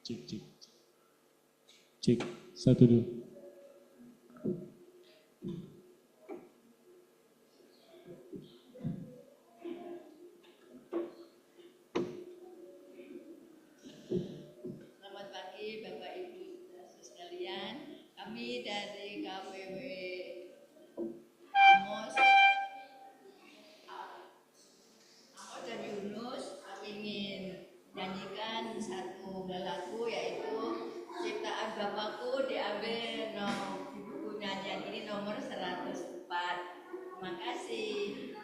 Cek, cek. Cek, 1, 2. Selamat pagi Bapak Ibu sekalian. Kami dari KPW Amos dan Yunus, kami ingin menyanyikan satu lagu yaitu Ciptaan Bapakku, diambil di buku nyanyian ini nomor 104. Terima kasih.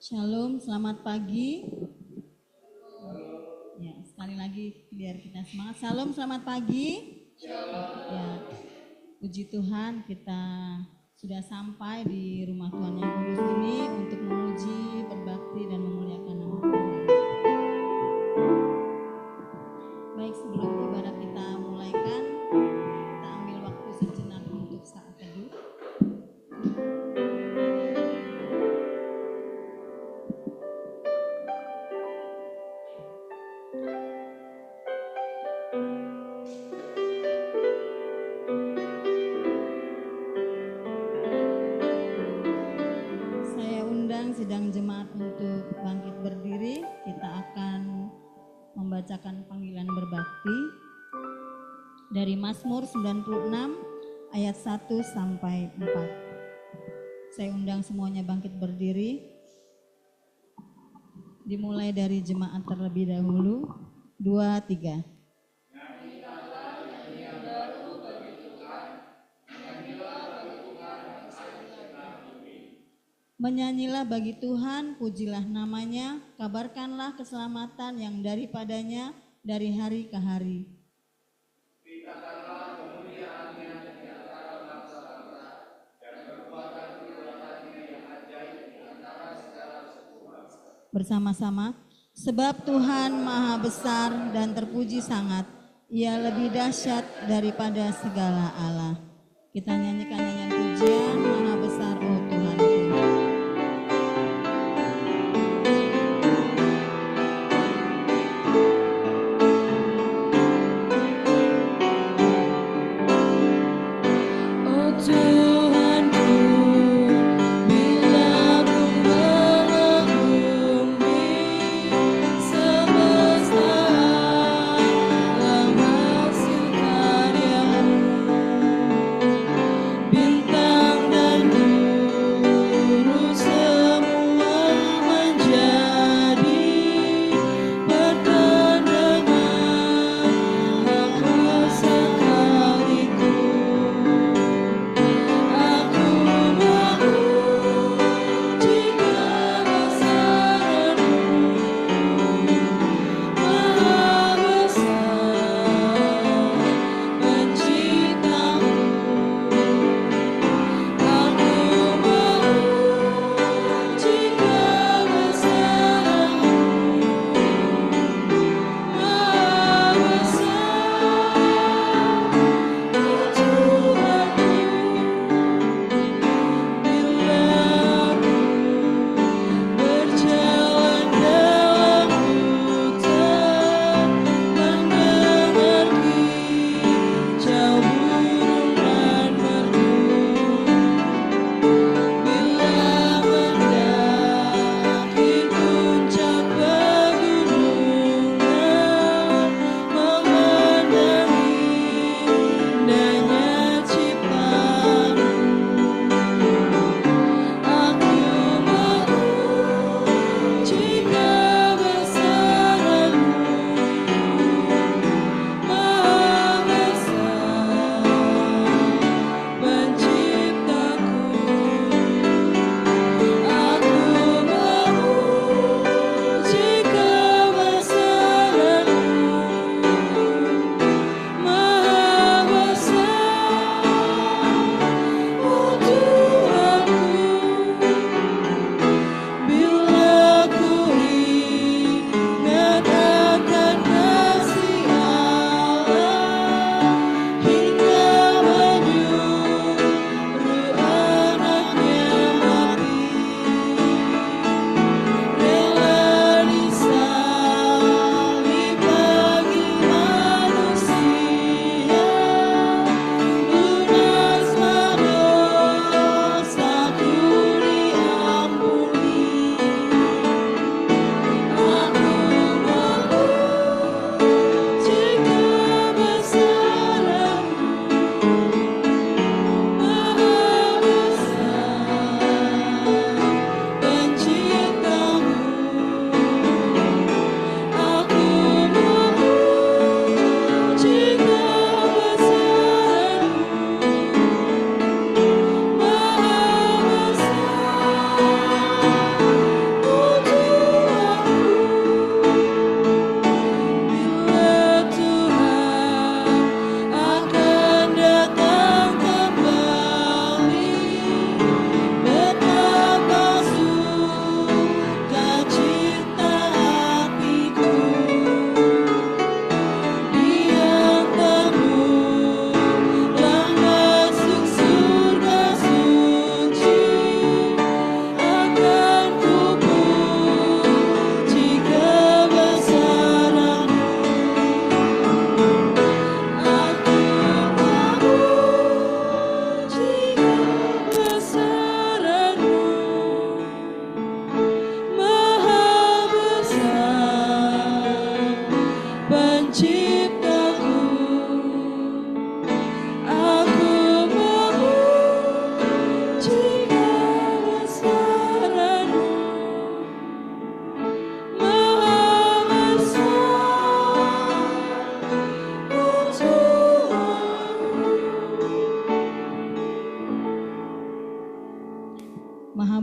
Shalom, selamat pagi. Ya, sekali lagi biar kita semangat. Shalom, selamat pagi. Ya, puji Tuhan kita sudah sampai di rumah Tuhan yang kudus ini untuk memuji, berbakti dan memuliakan nama Tuhan. Baik, sebelum ibadah kita mulaikan, kita ambil waktu sejenak untuk saat teduh. Sidang jemaat untuk bangkit berdiri, kita akan membacakan panggilan berbakti dari Mazmur 96 ayat 1 sampai 4. Saya undang semuanya bangkit berdiri. Dimulai dari jemaat terlebih dahulu. 2, 3. Menyanyilah bagi Tuhan, pujilah namanya, kabarkanlah keselamatan yang daripadanya dari hari ke hari. Bersama-sama, sebab Tuhan maha besar dan terpuji sangat, Ia lebih dahsyat daripada segala Allah. Kita nyanyikan nyanyian pujian, maha besar oh Tuhan. Bintang dan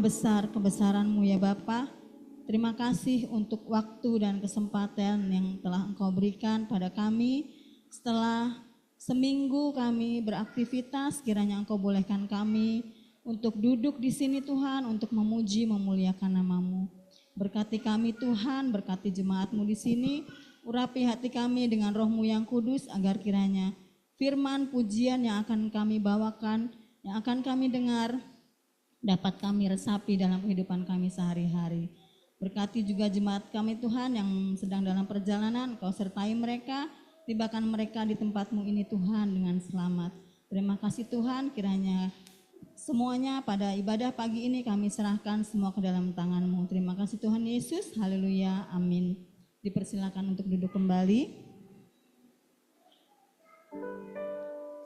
besar kebesaran-Mu ya Bapa. Terima kasih untuk waktu dan kesempatan yang telah Engkau berikan pada kami. Setelah seminggu kami beraktivitas, kiranya Engkau bolehkan kami untuk duduk di sini Tuhan, untuk memuji, memuliakan nama-Mu. Berkati kami Tuhan, berkati jemaat-Mu di sini, urapi hati kami dengan Roh-Mu yang kudus, agar kiranya firman pujian yang akan kami bawakan, yang akan kami dengar, dapat kami resapi dalam kehidupan kami sehari-hari. Berkati juga jemaat kami Tuhan yang sedang dalam perjalanan, Kau sertai mereka, tibakan mereka di tempat-Mu ini Tuhan dengan selamat. Terima kasih Tuhan, kiranya semuanya pada ibadah pagi ini kami serahkan semua ke dalam tangan-Mu. Terima kasih Tuhan Yesus, haleluya, amin. Dipersilakan untuk duduk kembali.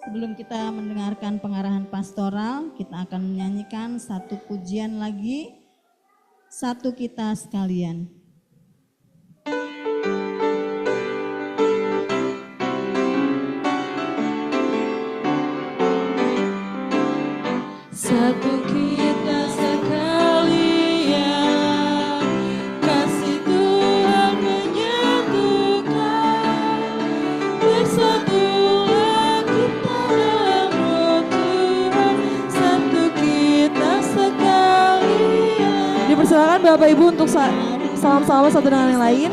Sebelum kita mendengarkan pengarahan pastoral, kita akan menyanyikan satu pujian lagi, Satu Kita Sekalian. Satu kita sekalian, kasih Tuhan menyatukan, bersatulah kita dalam Roh Tuhan, satu kita sekalian. Dipersilakan Bapak Ibu untuk salam-salam satu dengan yang lain.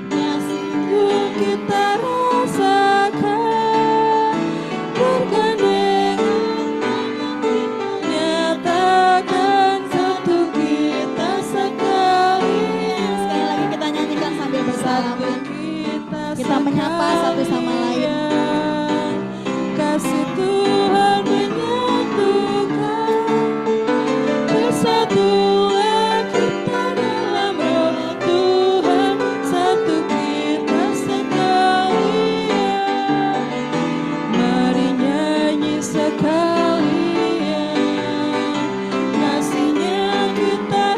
Kasihku kita rasakan, nyatakan satu kita sekalian. Sekali lagi kita nyanyikan sambil bersalaman. Kita menyapa satu sama lain. Kasih Tuhan menyatukan, bersatulah kita dalam Roh Tuhan, satu kita sekalian. Mari nyanyi sekalian, kasihnya kita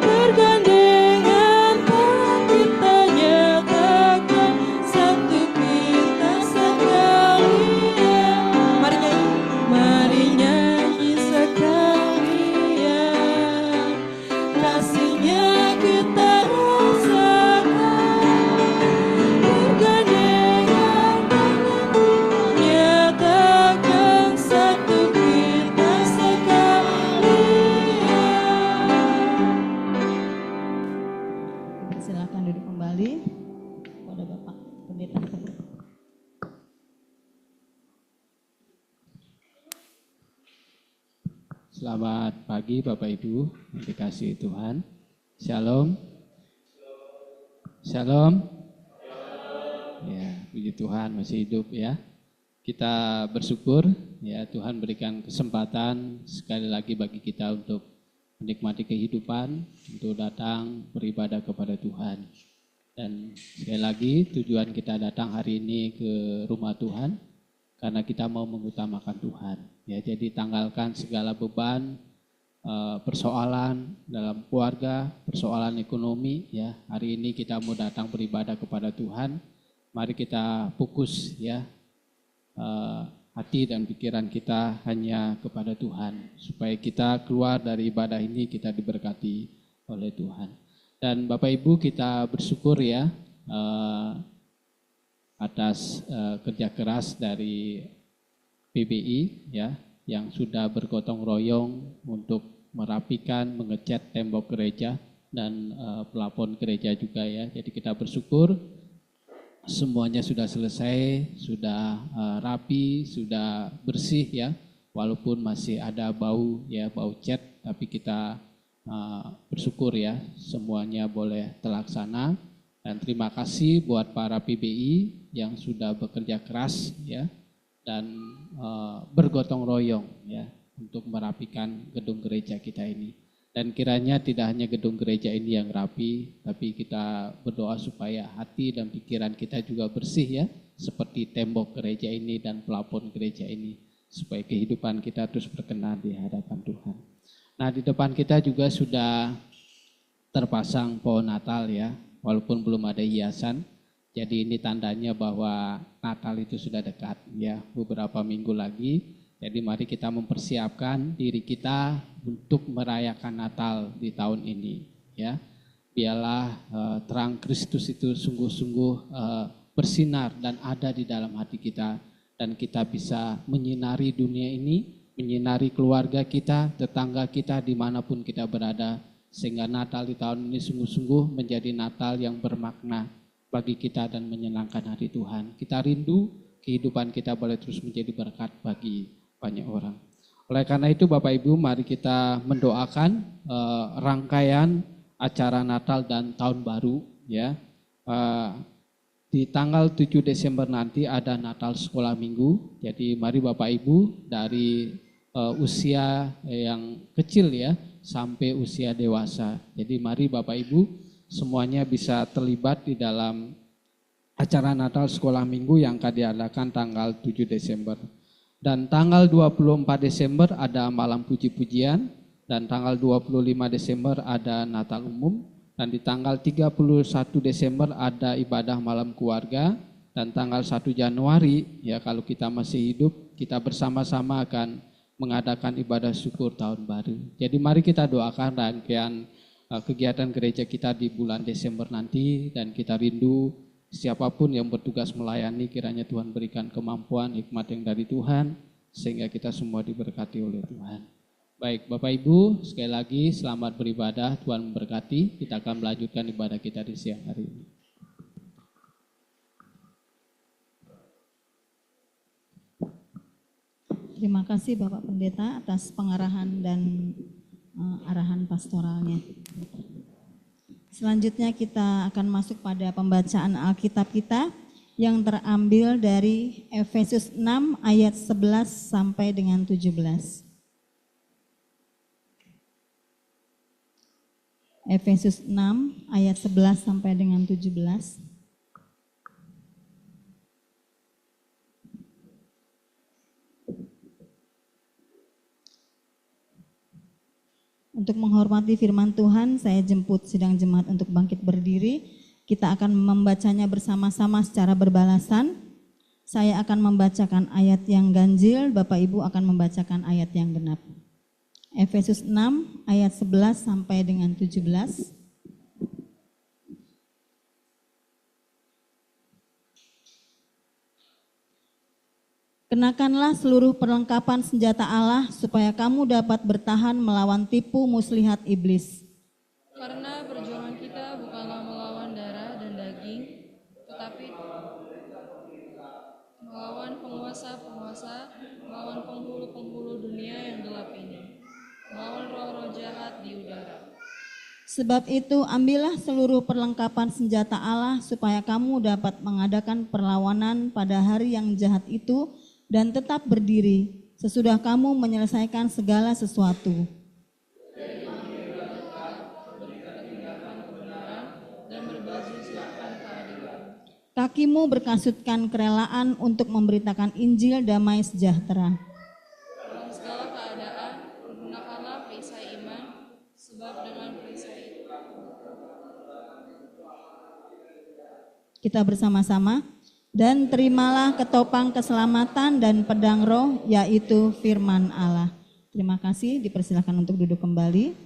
bergandengan tangan kita nyatakan satu kita sekalian. Mari nyanyi sekalian, kasihnya kita rasakan, bergandengan tangan nyatakan satu kita sekalian. Silakan duduk kembali kepada Bapak Pendeta. Selamat pagi Bapak Ibu yang dikasihi Tuhan. Shalom. Shalom. Ya, puji Tuhan masih hidup ya. Kita bersyukur ya Tuhan berikan kesempatan sekali lagi bagi kita untuk menikmati kehidupan, untuk datang beribadah kepada Tuhan. Dan sekali lagi tujuan kita datang hari ini ke rumah Tuhan karena kita mau mengutamakan Tuhan. Ya, jadi tanggalkan segala beban, persoalan dalam keluarga, persoalan ekonomi. Ya, hari ini kita mau datang beribadah kepada Tuhan. Mari kita fokus ya, hati dan pikiran kita hanya kepada Tuhan, supaya kita keluar dari ibadah ini kita diberkati oleh Tuhan. Dan Bapak Ibu kita bersyukur ya atas kerja keras dari PBI ya, yang sudah bergotong royong untuk merapikan, mengecat tembok gereja dan pelafon gereja juga ya. Jadi kita bersyukur semuanya sudah selesai, sudah rapi, sudah bersih ya. Walaupun masih ada bau ya, bau cat, tapi kita bersyukur ya semuanya boleh terlaksana. Dan terima kasih buat para PBI yang sudah bekerja keras ya dan bergotong royong ya untuk merapikan gedung gereja kita ini. Dan kiranya tidak hanya gedung gereja ini yang rapi, tapi kita berdoa supaya hati dan pikiran kita juga bersih ya, seperti tembok gereja ini dan pelafon gereja ini, supaya kehidupan kita terus berkenan di hadapan Tuhan. Nah, di depan kita juga sudah terpasang pohon Natal ya, walaupun belum ada hiasan, Jadi ini tandanya bahwa Natal itu sudah dekat ya, beberapa minggu lagi. Jadi mari kita mempersiapkan diri kita untuk merayakan Natal di tahun ini ya. Biarlah terang Kristus itu sungguh-sungguh bersinar dan ada di dalam hati kita, dan kita bisa menyinari dunia ini, menyinari keluarga kita, tetangga kita dimanapun kita berada, sehingga Natal di tahun ini sungguh-sungguh menjadi Natal yang bermakna bagi kita dan menyenangkan hati Tuhan. Kita rindu kehidupan kita boleh terus menjadi berkat bagi banyak orang. Oleh karena itu Bapak Ibu, mari kita mendoakan rangkaian acara Natal dan Tahun Baru ya. Di tanggal 7 Desember nanti ada Natal Sekolah Minggu. Jadi mari Bapak Ibu dari usia yang kecil ya sampai usia dewasa. Jadi mari Bapak Ibu semuanya bisa terlibat di dalam acara Natal Sekolah Minggu yang akan diadakan tanggal 7 Desember. Dan tanggal 24 Desember ada malam puji-pujian, dan tanggal 25 Desember ada Natal umum, dan di tanggal 31 Desember ada ibadah malam keluarga, dan tanggal 1 Januari ya kalau kita masih hidup kita bersama-sama akan mengadakan ibadah syukur tahun baru. Jadi mari kita doakan rangkaian kegiatan gereja kita di bulan Desember nanti, dan kita rindu siapapun yang bertugas melayani kiranya Tuhan berikan kemampuan, hikmat yang dari Tuhan sehingga kita semua diberkati oleh Tuhan. Baik Bapak Ibu, sekali lagi selamat beribadah, Tuhan memberkati. Kita akan melanjutkan ibadah kita di siang hari ini. Terima kasih Bapak Pendeta atas pengarahan dan arahan pastoralnya. Selanjutnya kita akan masuk pada pembacaan Alkitab kita yang terambil dari Efesus 6 ayat 11 sampai dengan 17. Efesus 6 ayat 11 sampai dengan 17. Untuk menghormati firman Tuhan, saya jemput sidang jemaat untuk bangkit berdiri. Kita akan membacanya bersama-sama secara berbalasan. Saya akan membacakan ayat yang ganjil, Bapak Ibu akan membacakan ayat yang genap. Efesus 6 ayat 11 sampai dengan 17. Kenakanlah seluruh perlengkapan senjata Allah supaya kamu dapat bertahan melawan tipu muslihat iblis. Karena perjuangan kita bukanlah melawan darah dan daging, tetapi melawan penguasa-penguasa, melawan penghulu-penghulu dunia yang gelap ini, melawan roh-roh jahat di udara. Sebab itu ambillah seluruh perlengkapan senjata Allah supaya kamu dapat mengadakan perlawanan pada hari yang jahat itu dan tetap berdiri sesudah kamu menyelesaikan segala sesuatu. Kakimu berkasutkan kerelaan untuk memberitakan Injil damai sejahtera. Dalam segala keadaan, gunakanlah perisai iman, sebab dengan perisai itu. Kita bersama-sama. Dan terimalah ketopang keselamatan dan pedang roh, yaitu firman Allah. Terima kasih, dipersilakan untuk duduk kembali.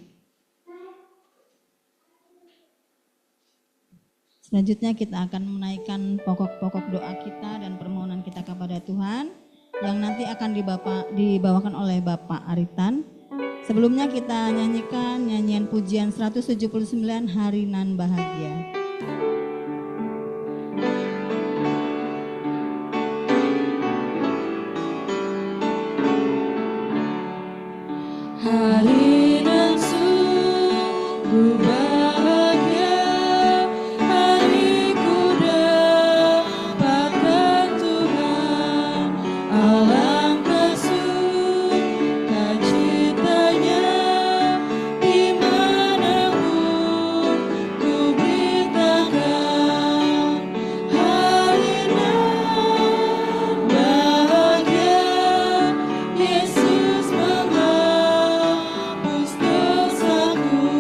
Selanjutnya kita akan menaikkan pokok-pokok doa kita dan permohonan kita kepada Tuhan yang nanti akan dibawakan oleh Bapak Aritan. Sebelumnya kita nyanyikan nyanyian pujian 179 Hari Nan Bahagia. Hari nan sungguh bahagia, hariku dapatkan Tuhan. Alangkah sukacitanya dimanapun ku beritakan. Hari nan bahagia, Yesus menghapus dosaku.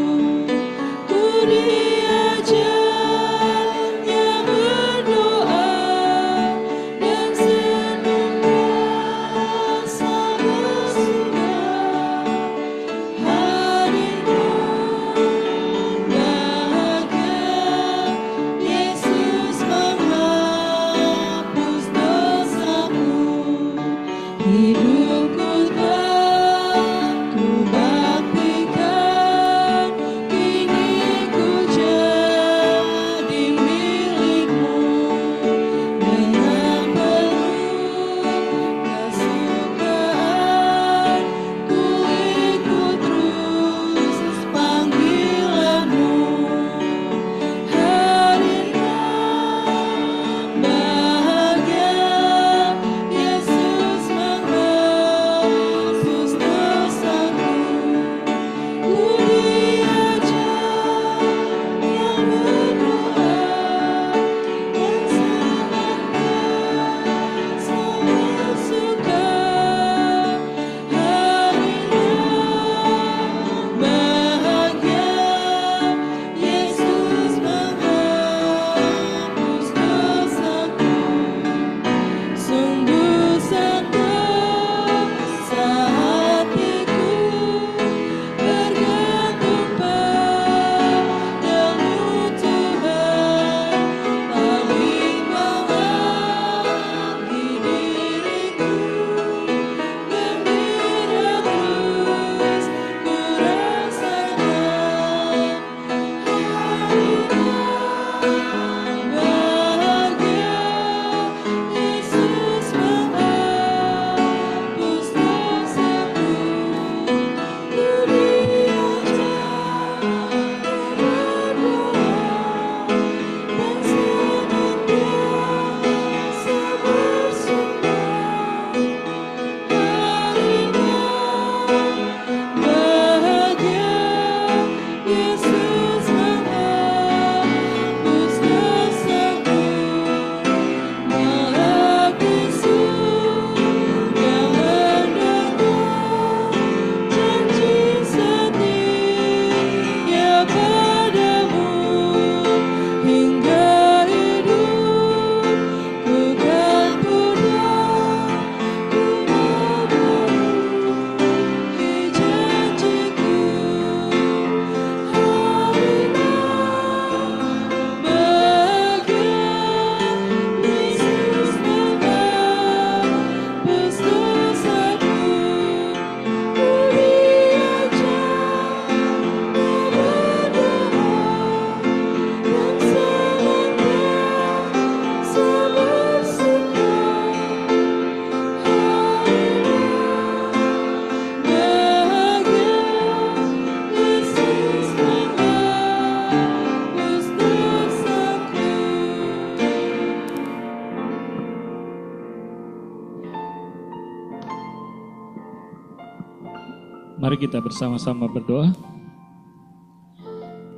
Mari kita bersama-sama berdoa.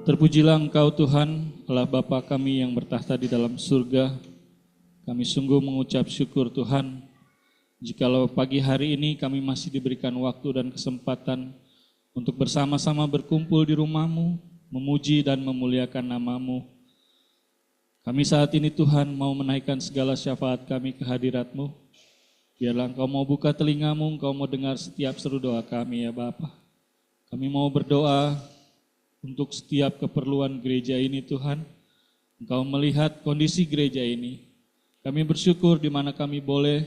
Terpujilah Engkau Tuhan, Allah Bapa kami yang bertahta di dalam surga. Kami sungguh mengucap syukur Tuhan, jikalau pagi hari ini kami masih diberikan waktu dan kesempatan untuk bersama-sama berkumpul di rumah-Mu, memuji dan memuliakan nama-Mu. Kami saat ini Tuhan mau menaikkan segala syafaat kami ke hadirat-Mu. Biarlah Engkau mau buka telinga-Mu, Engkau mau dengar setiap seru doa kami ya Bapa. Kami mau berdoa untuk setiap keperluan gereja ini Tuhan. Engkau melihat kondisi gereja ini. Kami bersyukur di mana kami boleh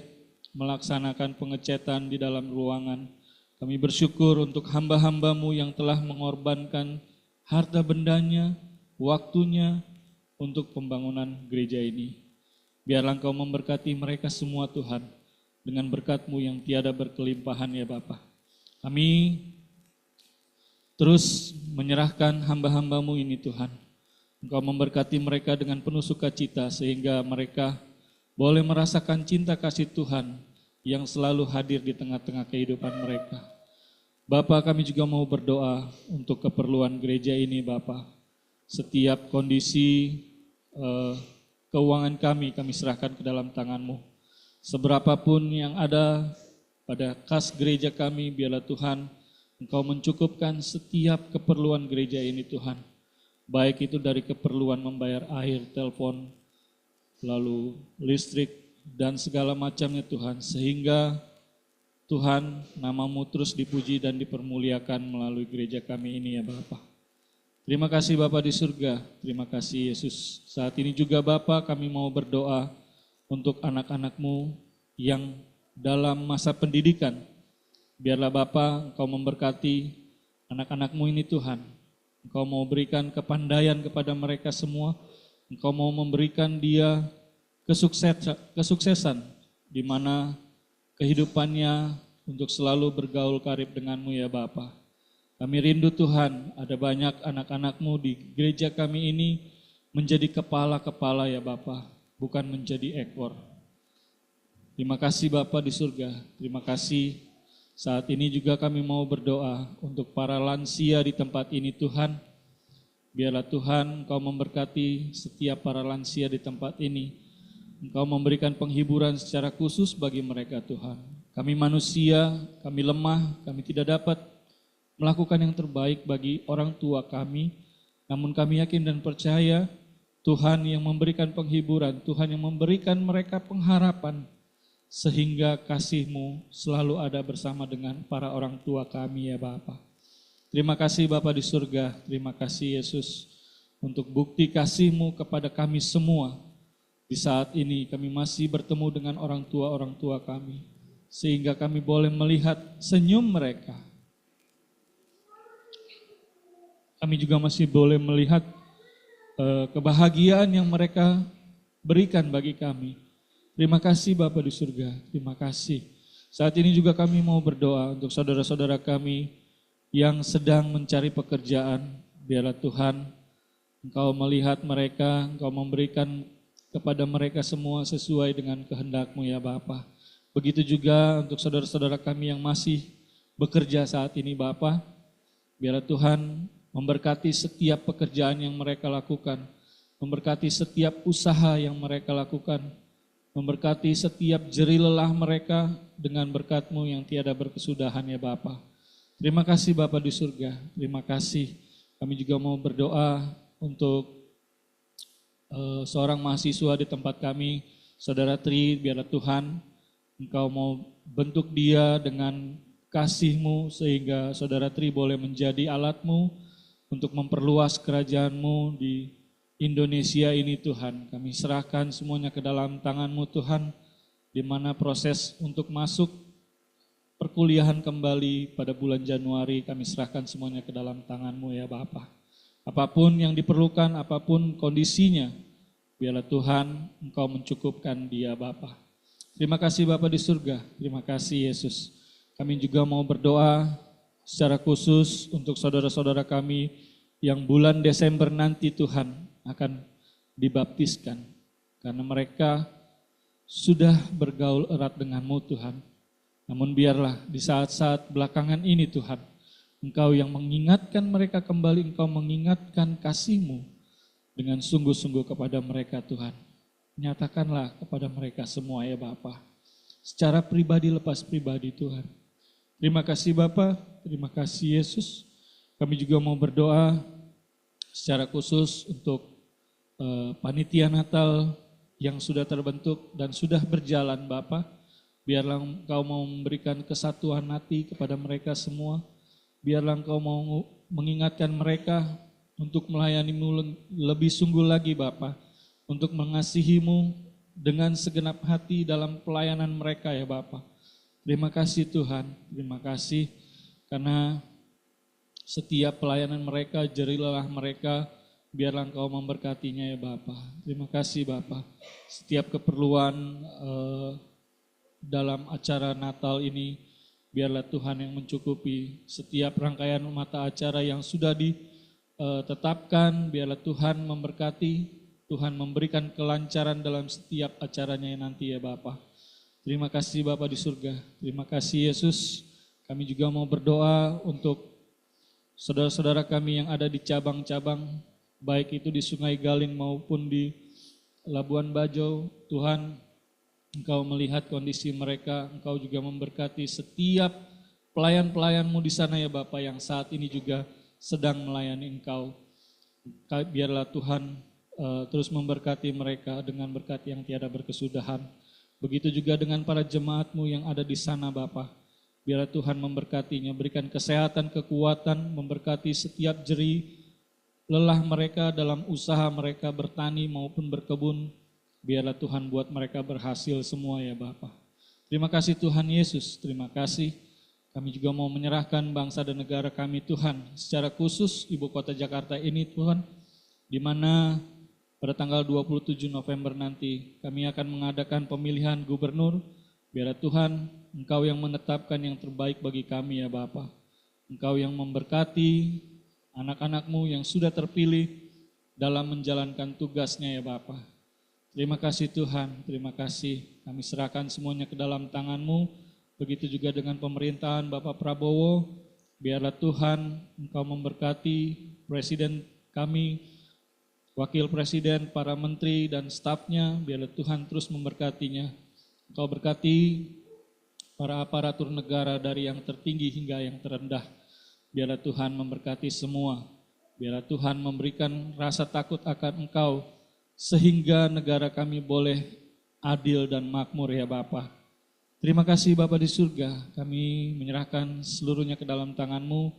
melaksanakan pengecetan di dalam ruangan. Kami bersyukur untuk hamba-hamba-Mu yang telah mengorbankan harta bendanya, waktunya untuk pembangunan gereja ini. Biarlah Engkau memberkati mereka semua Tuhan, dengan berkat-Mu yang tiada berkelimpahan ya Bapa. Kami terus menyerahkan hamba-hamba-Mu ini Tuhan. Engkau memberkati mereka dengan penuh sukacita sehingga mereka boleh merasakan cinta kasih Tuhan yang selalu hadir di tengah-tengah kehidupan mereka. Bapa, kami juga mau berdoa untuk keperluan gereja ini Bapa. Setiap kondisi keuangan kami serahkan ke dalam tangan-Mu. Seberapapun yang ada pada kas gereja kami, biarlah Tuhan Engkau mencukupkan setiap keperluan gereja ini Tuhan. Baik itu dari keperluan membayar air, telepon, lalu listrik, dan segala macamnya Tuhan. Sehingga Tuhan nama-Mu terus dipuji dan dipermuliakan melalui gereja kami ini ya Bapa. Terima kasih Bapa di surga, terima kasih Yesus. Saat ini juga Bapa kami mau berdoa untuk anak-anak-Mu yang dalam masa pendidikan. Biarlah Bapa Engkau memberkati anak-anak-Mu ini Tuhan. Engkau mau berikan kepandaian kepada mereka semua. Engkau mau memberikan dia kesuksesan di mana kehidupannya untuk selalu bergaul karib dengan-Mu ya Bapa. Kami rindu Tuhan, ada banyak anak-anak-Mu di gereja kami ini menjadi kepala-kepala ya Bapa, bukan menjadi ekor. Terima kasih Bapa di surga, terima kasih. Saat ini juga kami mau berdoa untuk para lansia di tempat ini Tuhan. Biarlah Tuhan Engkau memberkati setiap para lansia di tempat ini. Engkau memberikan penghiburan secara khusus bagi mereka Tuhan. Kami manusia, kami lemah, kami tidak dapat melakukan yang terbaik bagi orang tua kami. Namun kami yakin dan percaya Tuhan yang memberikan penghiburan, Tuhan yang memberikan mereka pengharapan. Sehingga kasih-Mu selalu ada bersama dengan para orang tua kami ya Bapa. Terima kasih Bapa di surga, terima kasih Yesus untuk bukti kasih-Mu kepada kami semua. Di saat ini kami masih bertemu dengan orang tua kami, sehingga kami boleh melihat senyum mereka. Kami juga masih boleh melihat kebahagiaan yang mereka berikan bagi kami. Terima kasih Bapa di surga, terima kasih. Saat ini juga kami mau berdoa untuk saudara-saudara kami yang sedang mencari pekerjaan. Biarlah Tuhan Engkau melihat mereka, Engkau memberikan kepada mereka semua sesuai dengan kehendak-Mu ya Bapa. Begitu juga untuk saudara-saudara kami yang masih bekerja saat ini Bapa. Biarlah Tuhan memberkati setiap pekerjaan yang mereka lakukan, memberkati setiap usaha yang mereka lakukan, memberkati setiap jerih lelah mereka dengan berkat-Mu yang tiada berkesudahan ya Bapa. Terima kasih Bapa di surga, terima kasih. Kami juga mau berdoa untuk seorang mahasiswa di tempat kami, Saudara Tri. Biarlah Tuhan Engkau mau bentuk dia dengan kasih-Mu sehingga Saudara Tri boleh menjadi alat-Mu untuk memperluas kerajaan-Mu di Indonesia ini Tuhan. Kami serahkan semuanya ke dalam tangan-Mu Tuhan, di mana proses untuk masuk perkuliahan kembali pada bulan Januari, kami serahkan semuanya ke dalam tangan-Mu ya Bapa. Apapun yang diperlukan, apapun kondisinya, biarlah Tuhan Engkau mencukupkan dia Bapa. Terima kasih Bapa di surga, terima kasih Yesus. Kami juga mau berdoa secara khusus untuk saudara-saudara kami yang bulan Desember nanti Tuhan akan dibaptiskan, karena mereka sudah bergaul erat dengan-Mu Tuhan. Namun biarlah di saat-saat belakangan ini Tuhan, Engkau yang mengingatkan mereka kembali, Engkau mengingatkan kasih-Mu dengan sungguh-sungguh kepada mereka Tuhan. Nyatakanlah kepada mereka semua ya Bapa, secara pribadi lepas pribadi Tuhan. Terima kasih Bapa, terima kasih Yesus. Kami juga mau berdoa secara khusus untuk panitia Natal yang sudah terbentuk dan sudah berjalan Bapa. Biarlah Engkau mau memberikan kesatuan hati kepada mereka semua. Biarlah Engkau mau mengingatkan mereka untuk melayani-Mu lebih sungguh lagi Bapa, untuk mengasihi-Mu dengan segenap hati dalam pelayanan mereka ya Bapa. Terima kasih Tuhan, terima kasih karena setiap pelayanan mereka, jerilah mereka, biarlah Engkau memberkatinya ya Bapa. Terima kasih Bapa. Setiap keperluan dalam acara Natal ini, biarlah Tuhan yang mencukupi. Setiap rangkaian mata acara yang sudah ditetapkan, biarlah Tuhan memberkati, Tuhan memberikan kelancaran dalam setiap acaranya nanti ya Bapa. Terima kasih Bapa di surga, terima kasih Yesus. Kami juga mau berdoa untuk saudara-saudara kami yang ada di cabang-cabang, baik itu di Sungai Galing maupun di Labuan Bajo. Tuhan, Engkau melihat kondisi mereka, Engkau juga memberkati setiap pelayan-pelayan-Mu di sana ya Bapa yang saat ini juga sedang melayani Engkau. Biarlah Tuhan terus memberkati mereka dengan berkat yang tiada berkesudahan. Begitu juga dengan para jemaat-Mu yang ada di sana Bapa. Biarlah Tuhan memberkatinya, berikan kesehatan, kekuatan, memberkati setiap jeri lelah mereka dalam usaha mereka bertani maupun berkebun. Biarlah Tuhan buat mereka berhasil semua ya Bapa. Terima kasih Tuhan Yesus, terima kasih. Kami juga mau menyerahkan bangsa dan negara kami Tuhan, secara khusus ibu kota Jakarta ini Tuhan, di mana pada tanggal 27 November nanti kami akan mengadakan pemilihan gubernur. Biarlah Tuhan, Engkau yang menetapkan yang terbaik bagi kami ya Bapa. Engkau yang memberkati anak-anak-Mu yang sudah terpilih dalam menjalankan tugasnya ya Bapa. Terima kasih Tuhan, terima kasih. Kami serahkan semuanya ke dalam tangan-Mu. Begitu juga dengan pemerintahan Bapak Prabowo. Biarlah Tuhan Engkau memberkati Presiden kami, Wakil Presiden, para menteri dan stafnya. Biarlah Tuhan terus memberkatinya. Engkau berkati para aparatur negara dari yang tertinggi hingga yang terendah. Biarlah Tuhan memberkati semua. Biarlah Tuhan memberikan rasa takut akan Engkau, sehingga negara kami boleh adil dan makmur ya Bapa. Terima kasih Bapa di surga, kami menyerahkan seluruhnya ke dalam tangan-Mu,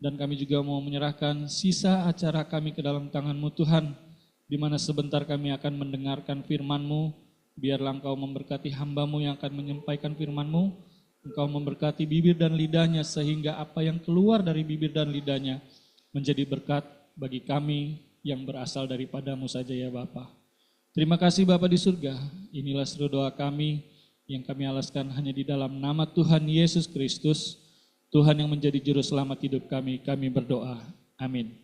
dan kami juga mau menyerahkan sisa acara kami ke dalam tangan-Mu Tuhan, di mana sebentar kami akan mendengarkan firman-Mu. Biarlah Engkau memberkati hamba-Mu yang akan menyampaikan firman-Mu, Engkau memberkati bibir dan lidahnya, sehingga apa yang keluar dari bibir dan lidahnya menjadi berkat bagi kami yang berasal daripada-Mu saja ya Bapa. Terima kasih Bapa di surga, inilah seluruh doa kami yang kami alaskan hanya di dalam nama Tuhan Yesus Kristus, Tuhan yang menjadi juru selamat hidup kami berdoa. Amin.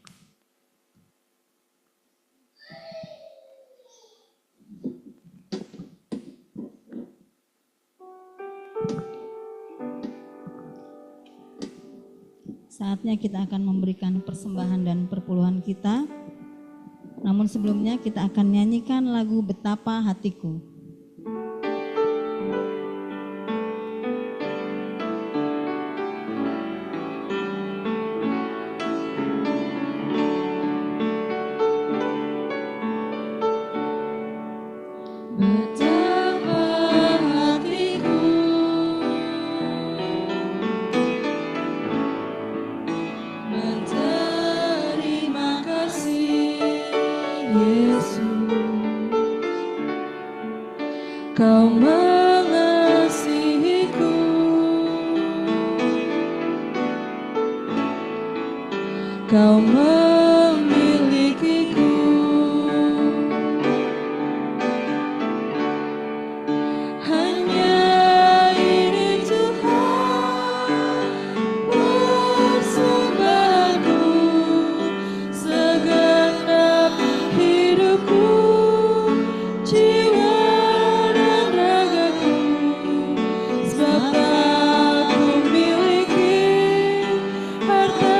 Saatnya kita akan memberikan persembahan dan perpuluhan kita. Namun sebelumnya kita akan nyanyikan lagu Betapa Hatiku. Kau mengasihiku, Kau memilikiku, hanya ini Tuhan persembahanku, segenap hidupku, jiwa harta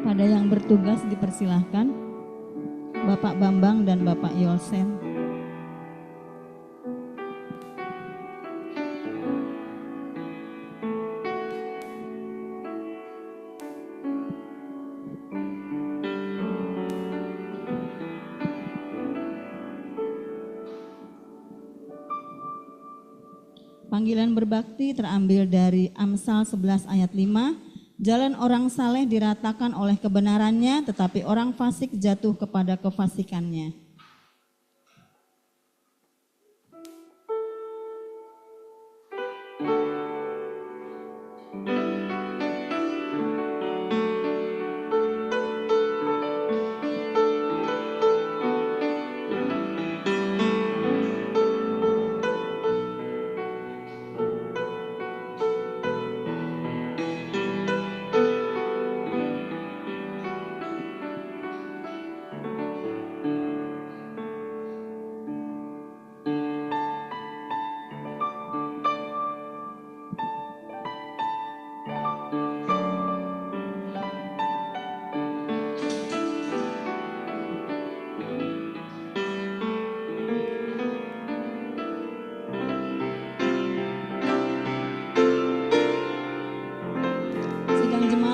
Pada yang bertugas dipersilahkan, Bapak Bambang dan Bapak Yolsen. Panggilan berbakti terambil dari Amsal 11 ayat 5. Jalan orang saleh diratakan oleh kebenarannya, tetapi orang fasik jatuh kepada kefasikannya.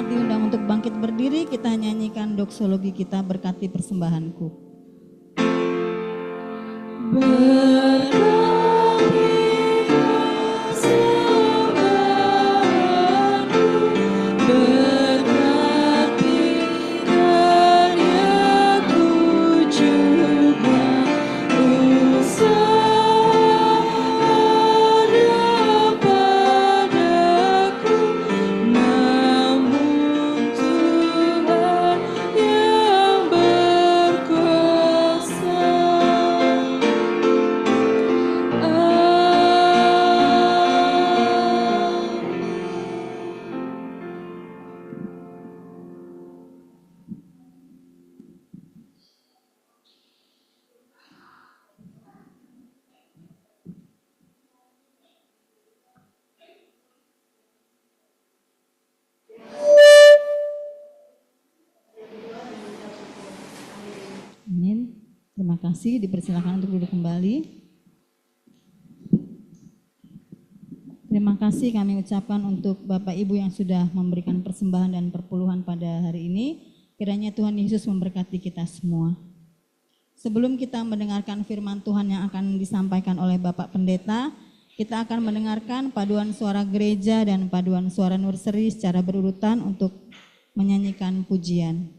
Diundang untuk bangkit berdiri, kita nyanyikan doksologi kita, Berkati Persembahanku. Amin. Terima kasih, dipersilakan untuk duduk kembali. Terima kasih kami ucapkan untuk Bapak Ibu yang sudah memberikan persembahan dan perpuluhan pada hari ini. Kiranya Tuhan Yesus memberkati kita semua. Sebelum kita mendengarkan firman Tuhan yang akan disampaikan oleh Bapak Pendeta, kita akan mendengarkan paduan suara gereja dan paduan suara nursery secara berurutan untuk menyanyikan pujian.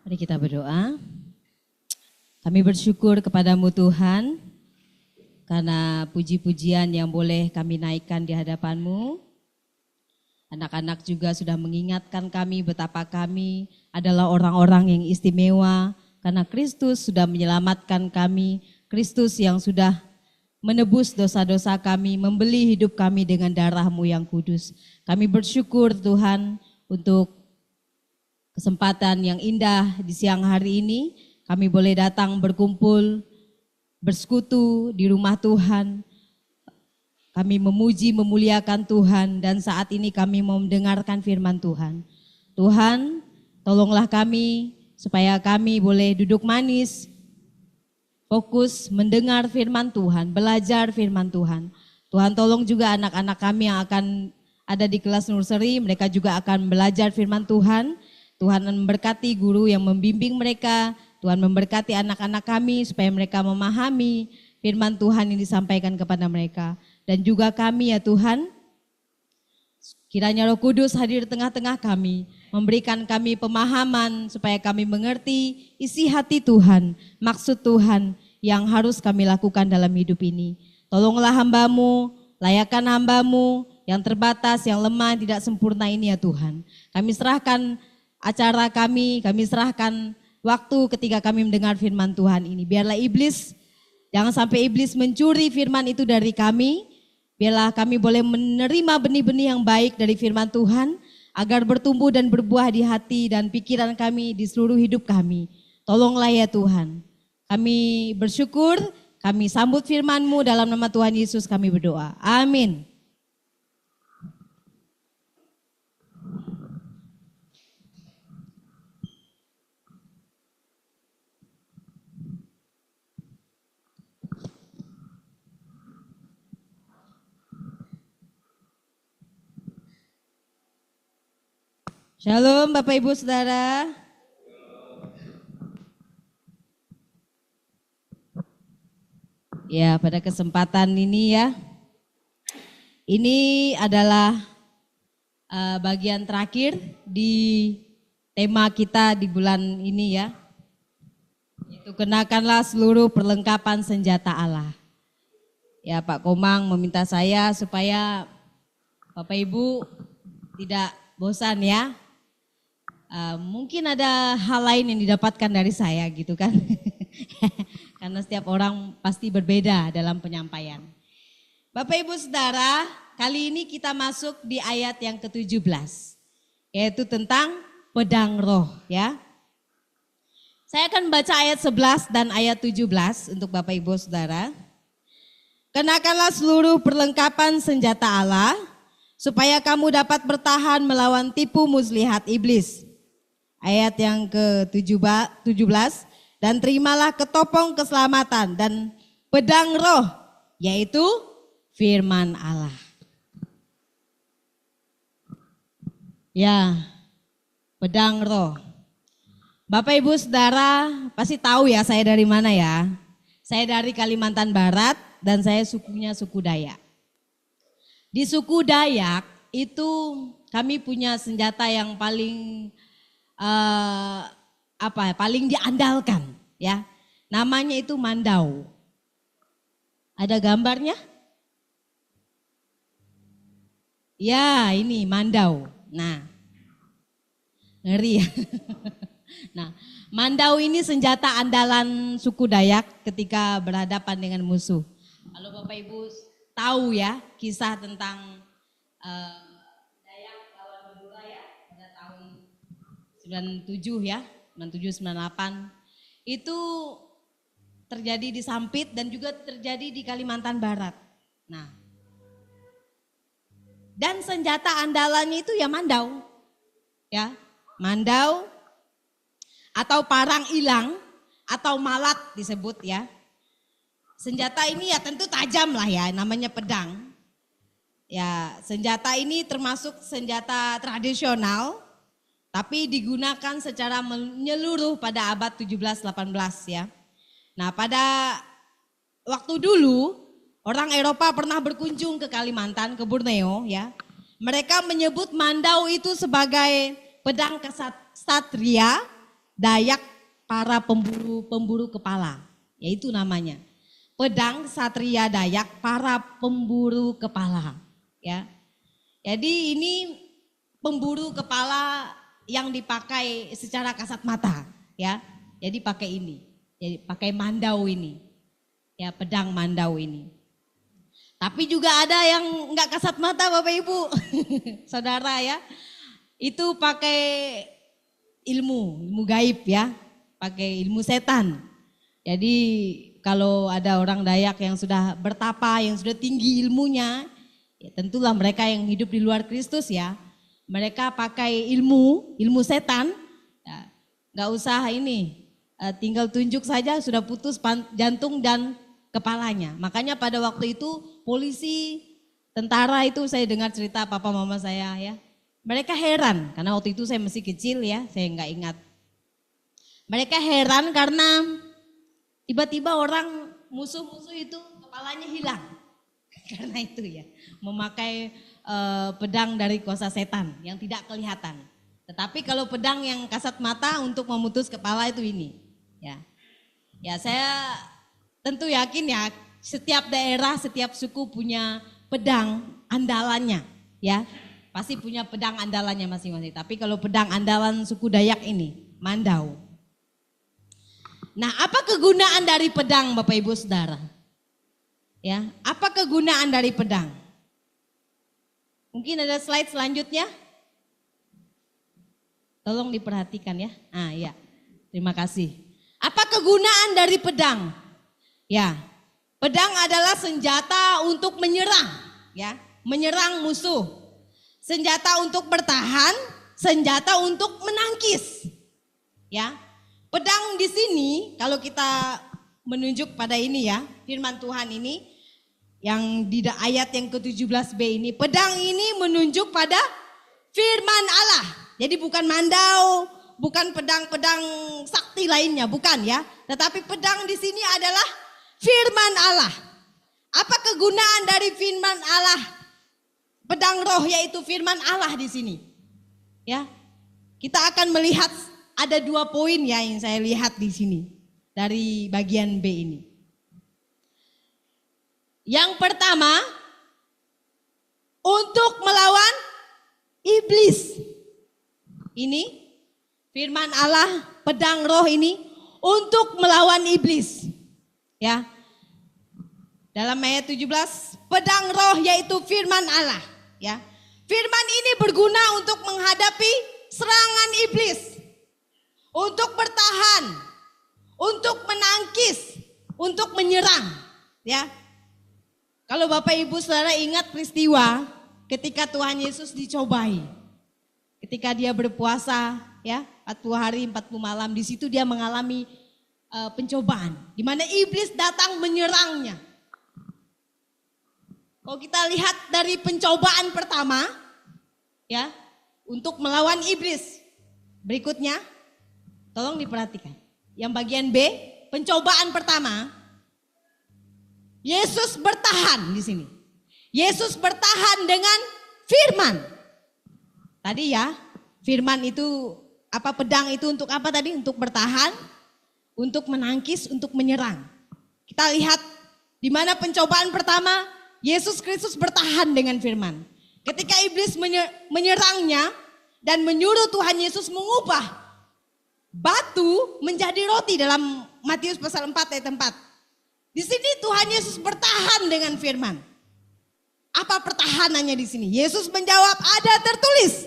Mari kita berdoa. Kami bersyukur kepadamu Tuhan, karena puji-pujian yang boleh kami naikkan di hadapanmu. Anak-anak juga sudah mengingatkan kami betapa kami adalah orang-orang yang istimewa, karena Kristus sudah menyelamatkan kami, Kristus yang sudah menebus dosa-dosa kami, membeli hidup kami dengan darah-Mu yang kudus. Kami bersyukur Tuhan untuk kesempatan yang indah di siang hari ini, kami boleh datang berkumpul, bersekutu di rumah Tuhan. Kami memuji, memuliakan Tuhan, dan saat ini kami mau mendengarkan firman Tuhan. Tuhan, tolonglah kami supaya kami boleh duduk manis, fokus mendengar firman Tuhan, belajar firman Tuhan. Tuhan tolong juga anak-anak kami yang akan ada di kelas nursery, mereka juga akan belajar firman Tuhan. Tuhan memberkati guru yang membimbing mereka, Tuhan memberkati anak-anak kami supaya mereka memahami firman Tuhan yang disampaikan kepada mereka. Dan juga kami ya Tuhan, kiranya Roh Kudus hadir di tengah-tengah kami, memberikan kami pemahaman supaya kami mengerti isi hati Tuhan, maksud Tuhan yang harus kami lakukan dalam hidup ini. Tolonglah hamba-Mu, layakkan hamba-Mu yang terbatas, yang lemah, tidak sempurna ini ya Tuhan. Kami serahkan acara kami serahkan waktu ketika kami mendengar firman Tuhan ini. Biarlah iblis, jangan sampai iblis mencuri firman itu dari kami. Biarlah kami boleh menerima benih-benih yang baik dari firman Tuhan, agar bertumbuh dan berbuah di hati dan pikiran kami, di seluruh hidup kami. Tolonglah ya Tuhan. Kami bersyukur, kami sambut firman-Mu dalam nama Tuhan Yesus kami berdoa. Amin. Shalom Bapak Ibu Saudara. Ya, pada kesempatan ini ya, ini adalah bagian terakhir di tema kita di bulan ini ya. Itu kenakanlah seluruh perlengkapan senjata Allah. Ya, Pak Komang meminta saya supaya Bapak Ibu tidak bosan ya. Mungkin ada hal lain yang didapatkan dari saya gitu kan. Karena setiap orang pasti berbeda dalam penyampaian. Bapak Ibu Saudara, kali ini kita masuk di ayat yang ke-17. Yaitu tentang pedang roh ya. Saya akan baca ayat 11 dan ayat 17 untuk Bapak Ibu Saudara. Kenakanlah seluruh perlengkapan senjata Allah supaya kamu dapat bertahan melawan tipu muslihat iblis. Ayat yang ke-17, dan terimalah ketopong keselamatan dan pedang roh, yaitu firman Allah. Ya, pedang roh. Bapak Ibu Saudara pasti tahu ya saya dari mana ya. Saya dari Kalimantan Barat dan saya sukunya suku Dayak. Di suku Dayak itu kami punya senjata yang paling paling diandalkan ya. Namanya itu mandau. Ada gambarnya? Ya, ini mandau. Nah. Ngeri ya. Nah, mandau ini senjata andalan suku Dayak ketika berhadapan dengan musuh. Kalau Bapak Ibu tahu ya kisah tentang Dayak lawan Madura ya pada tahun 97 ya, 97 98 itu terjadi di Sampit dan juga terjadi di Kalimantan Barat. Nah, dan senjata andalannya itu ya mandau. Ya, mandau atau parang ilang atau malat disebut ya. Senjata ini ya tentu tajam lah ya, namanya pedang. Ya, senjata ini termasuk senjata tradisional tapi digunakan secara menyeluruh pada abad 17-18 ya. Nah, pada waktu dulu orang Eropa pernah berkunjung ke Kalimantan, ke Borneo ya. Mereka menyebut mandau itu sebagai pedang kesatria Dayak para pemburu kepala. Yaitu namanya. Pedang Satria Dayak para pemburu kepala ya. Jadi ini pemburu kepala yang dipakai secara kasat mata ya. Jadi pakai ini. Jadi pakai mandau ini. Ya, pedang mandau ini. Tapi juga ada yang enggak kasat mata Bapak Ibu. Saudara ya. Itu pakai ilmu gaib ya. Pakai ilmu setan. Jadi kalau ada orang Dayak yang sudah bertapa, yang sudah tinggi ilmunya, ya tentulah mereka yang hidup di luar Kristus ya. Mereka pakai ilmu setan, ya, gak usah ini, tinggal tunjuk saja sudah putus jantung dan kepalanya. Makanya pada waktu itu polisi, tentara itu saya dengar cerita papa mama saya ya. Mereka heran karena waktu itu saya masih kecil ya, saya gak ingat. Mereka heran karena tiba-tiba orang musuh-musuh itu kepalanya hilang. Karena itu ya, memakai pedang dari kuasa setan yang tidak kelihatan. Tetapi kalau pedang yang kasat mata untuk memutus kepala itu ini. Ya, ya saya tentu yakin ya setiap daerah, setiap suku punya pedang andalannya. Ya, pasti punya pedang andalannya masing-masing. Tapi kalau pedang andalan suku Dayak ini, mandau. Nah, apa kegunaan dari pedang Bapak Ibu Saudara? Ya, apa kegunaan dari pedang? Mungkin ada slide selanjutnya. Tolong diperhatikan ya. Ah ya, terima kasih. Apa kegunaan dari pedang? Ya, pedang adalah senjata untuk menyerang, ya, menyerang musuh. Senjata untuk bertahan, senjata untuk menangkis. Ya, pedang di sini kalau kita menunjuk pada ini ya, firman Tuhan ini. Yang di ayat yang ke-17b ini, pedang ini menunjuk pada firman Allah. Jadi bukan mandau, bukan pedang-pedang sakti lainnya, bukan ya. Tetapi pedang di sini adalah firman Allah. Apa kegunaan dari firman Allah? Pedang roh yaitu firman Allah di sini. Ya. Kita akan melihat ada 2 poin ya yang saya lihat di sini dari bagian B ini. Yang pertama, untuk melawan iblis. Ini firman Allah, pedang roh ini untuk melawan iblis. Ya. Dalam ayat 17, pedang roh yaitu firman Allah, ya. Firman ini berguna untuk menghadapi serangan iblis. Untuk bertahan, untuk menangkis, untuk menyerang, ya. Kalau Bapak Ibu Saudara ingat peristiwa ketika Tuhan Yesus dicobai. Ketika dia berpuasa, ya, 40 hari 40 malam, di situ dia mengalami pencobaan di mana iblis datang menyerangnya. Kalau kita lihat dari pencobaan pertama, ya, untuk melawan iblis. Berikutnya, tolong diperhatikan. Yang bagian B, pencobaan pertama, Yesus bertahan di sini. Yesus bertahan dengan firman. Tadi ya, firman itu apa, pedang itu untuk apa tadi? Untuk bertahan, untuk menangkis, untuk menyerang. Kita lihat di mana pencobaan pertama, Yesus Kristus bertahan dengan firman. Ketika iblis menyerangnya dan menyuruh Tuhan Yesus mengubah batu menjadi roti dalam Matius pasal 4 ayat 4. Di sini Tuhan Yesus bertahan dengan firman. Apa pertahanannya di sini? Yesus menjawab, ada tertulis,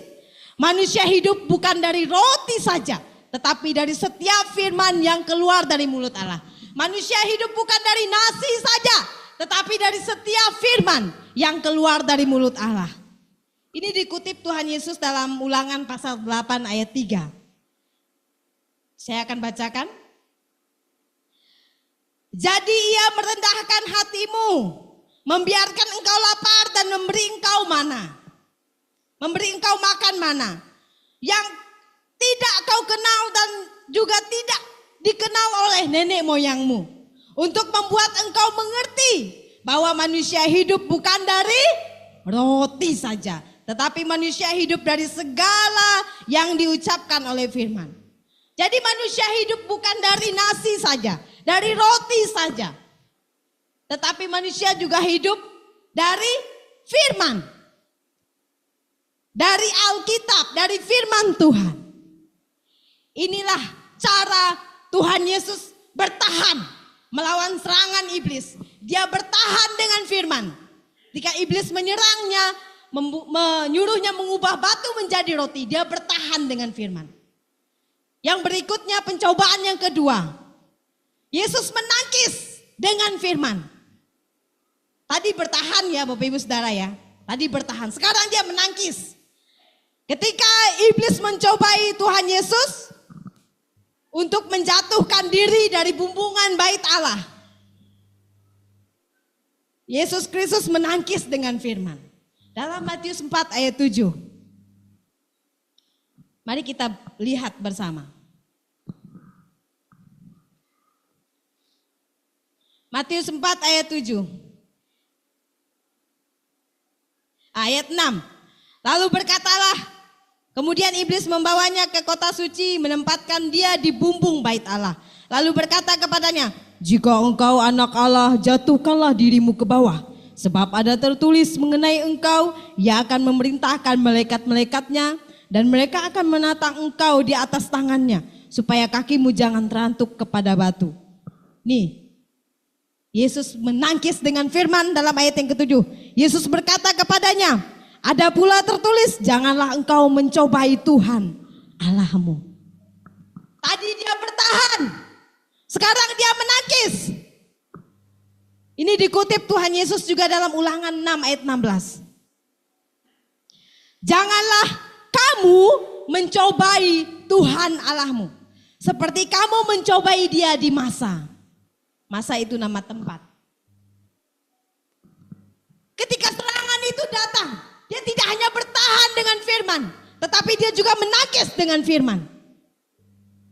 manusia hidup bukan dari roti saja, tetapi dari setiap firman yang keluar dari mulut Allah. Manusia hidup bukan dari nasi saja, tetapi dari setiap firman yang keluar dari mulut Allah. Ini dikutip Tuhan Yesus dalam Ulangan pasal 8 ayat 3. Saya akan bacakan. Jadi ia merendahkan hatimu, membiarkan engkau lapar dan memberi engkau mana. Memberi engkau makan mana. Yang tidak kau kenal dan juga tidak dikenal oleh nenek moyangmu. Untuk membuat engkau mengerti bahwa manusia hidup bukan dari roti saja, tetapi manusia hidup dari segala yang diucapkan oleh firman. Jadi manusia hidup bukan dari nasi saja, dari roti saja. Tetapi manusia juga hidup dari firman. Dari Alkitab, dari firman Tuhan. Inilah cara Tuhan Yesus bertahan melawan serangan iblis. Dia bertahan dengan firman. Ketika iblis menyerangnya, menyuruhnya mengubah batu menjadi roti, dia bertahan dengan firman. Yang berikutnya pencobaan yang kedua. Yesus menangkis dengan firman. Tadi bertahan ya Bapak Ibu Saudara ya. Tadi bertahan, sekarang dia menangkis. Ketika iblis mencobai Tuhan Yesus untuk menjatuhkan diri dari bumbungan bait Allah, Yesus Kristus menangkis dengan firman. Dalam Matius 4 ayat 7. Mari kita lihat bersama. Matius 4 ayat 7. Ayat 6. Lalu berkatalah, kemudian iblis membawanya ke kota suci, menempatkan dia di bumbung bait Allah. Lalu berkata kepadanya, jika engkau anak Allah, jatuhkanlah dirimu ke bawah. Sebab ada tertulis mengenai engkau, ia akan memerintahkan malaikat-malaikatnya, dan mereka akan menatang engkau di atas tangannya, supaya kakimu jangan terantuk kepada batu. Nih, Yesus menangkis dengan firman dalam ayat yang ke-7. Yesus berkata kepadanya, ada pula tertulis, janganlah engkau mencobai Tuhan Allahmu. Tadi dia bertahan, sekarang dia menangkis. Ini dikutip Tuhan Yesus juga dalam Ulangan 6 ayat 16. Janganlah kamu mencobai Tuhan Allahmu, seperti kamu mencobai dia di masa. Masa itu nama tempat. Ketika serangan itu datang, dia tidak hanya bertahan dengan firman, tetapi dia juga menangkis dengan firman.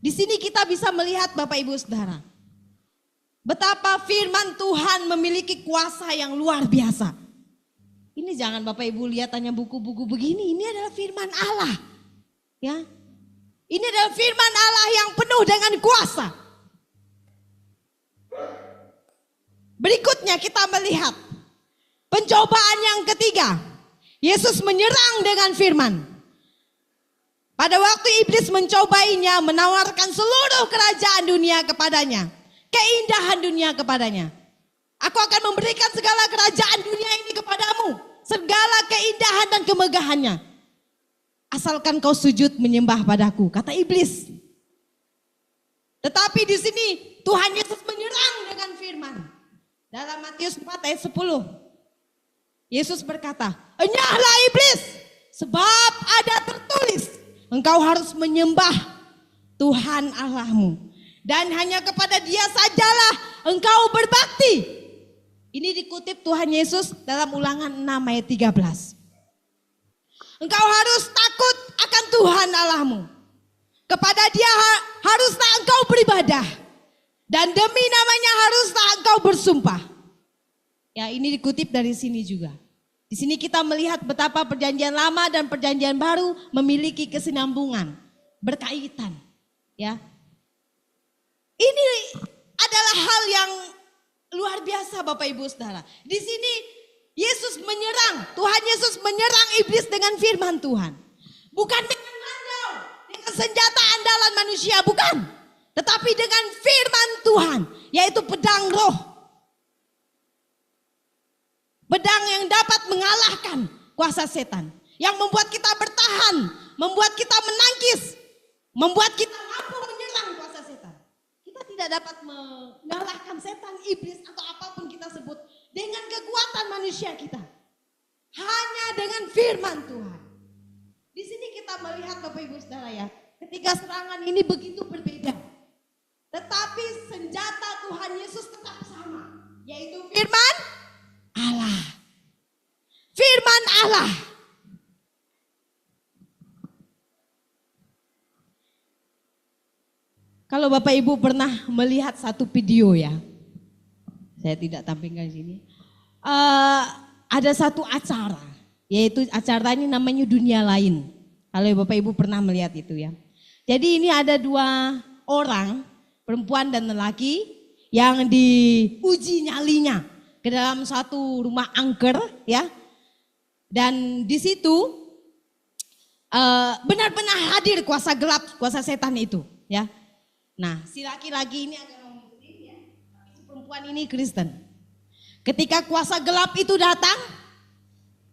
Di sini kita bisa melihat Bapak Ibu Saudara, Betapa firman Tuhan memiliki kuasa yang luar biasa. Ini jangan Bapak Ibu lihat hanya buku-buku begini, ini adalah firman Allah. Ya. Ini adalah firman Allah yang penuh dengan kuasa. Berikutnya kita melihat pencobaan yang ketiga. Yesus menyerang dengan firman. Pada waktu iblis mencobainya, menawarkan seluruh kerajaan dunia kepadanya. Keindahan dunia kepadanya. Aku akan memberikan segala kerajaan dunia ini kepadamu. Segala keindahan dan kemegahannya. Asalkan kau sujud menyembah padaku, kata iblis. Tetapi di sini Tuhan Yesus menyerang dengan firman. Dalam Matius 4 ayat 10. Yesus berkata, "Enyahlah iblis, sebab ada tertulis, engkau harus menyembah Tuhan Allahmu. Dan hanya kepada Dia sajalah engkau berbakti." Ini dikutip Tuhan Yesus dalam Ulangan 6 ayat 13. Engkau harus takut akan Tuhan Allahmu. Kepada Dia haruslah engkau beribadah. Dan demi namanya haruslah engkau bersumpah. Ya, ini dikutip dari sini juga. Di sini kita melihat betapa perjanjian lama dan perjanjian baru memiliki kesinambungan, berkaitan. Ya, ini adalah hal yang luar biasa Bapak Ibu Saudara. Di sini Yesus menyerang, Tuhan Yesus menyerang iblis dengan firman Tuhan. Bukan dengan randau, dengan senjata andalan manusia, bukan. Tetapi dengan firman Tuhan, yaitu pedang roh. Pedang yang dapat mengalahkan kuasa setan. Yang membuat kita bertahan, membuat kita menangkis, membuat kita mampu menyerang kuasa setan. Kita tidak dapat mengalahkan setan, iblis atau apapun kita sebut dengan kekuatan manusia kita. Hanya dengan firman Tuhan. Di sini kita melihat Bapak Ibu Saudara ya, ketika serangan ini begitu berbeda. Tetapi senjata Tuhan Yesus tetap sama, yaitu firman Allah. Firman Allah. Kalau Bapak Ibu pernah melihat satu video ya, saya tidak tampilkan di sini. Ada satu acara, yaitu acara ini namanya Dunia Lain. Kalau Bapak Ibu pernah melihat itu ya. Jadi ini ada dua orang, perempuan dan lelaki, yang diuji nyalinya ke dalam satu rumah angker ya. Dan di situ benar-benar hadir kuasa gelap, kuasa setan itu ya. Nah, si laki-laki ini agak muslim ya, tapi si perempuan ini Kristen. Ketika kuasa gelap itu datang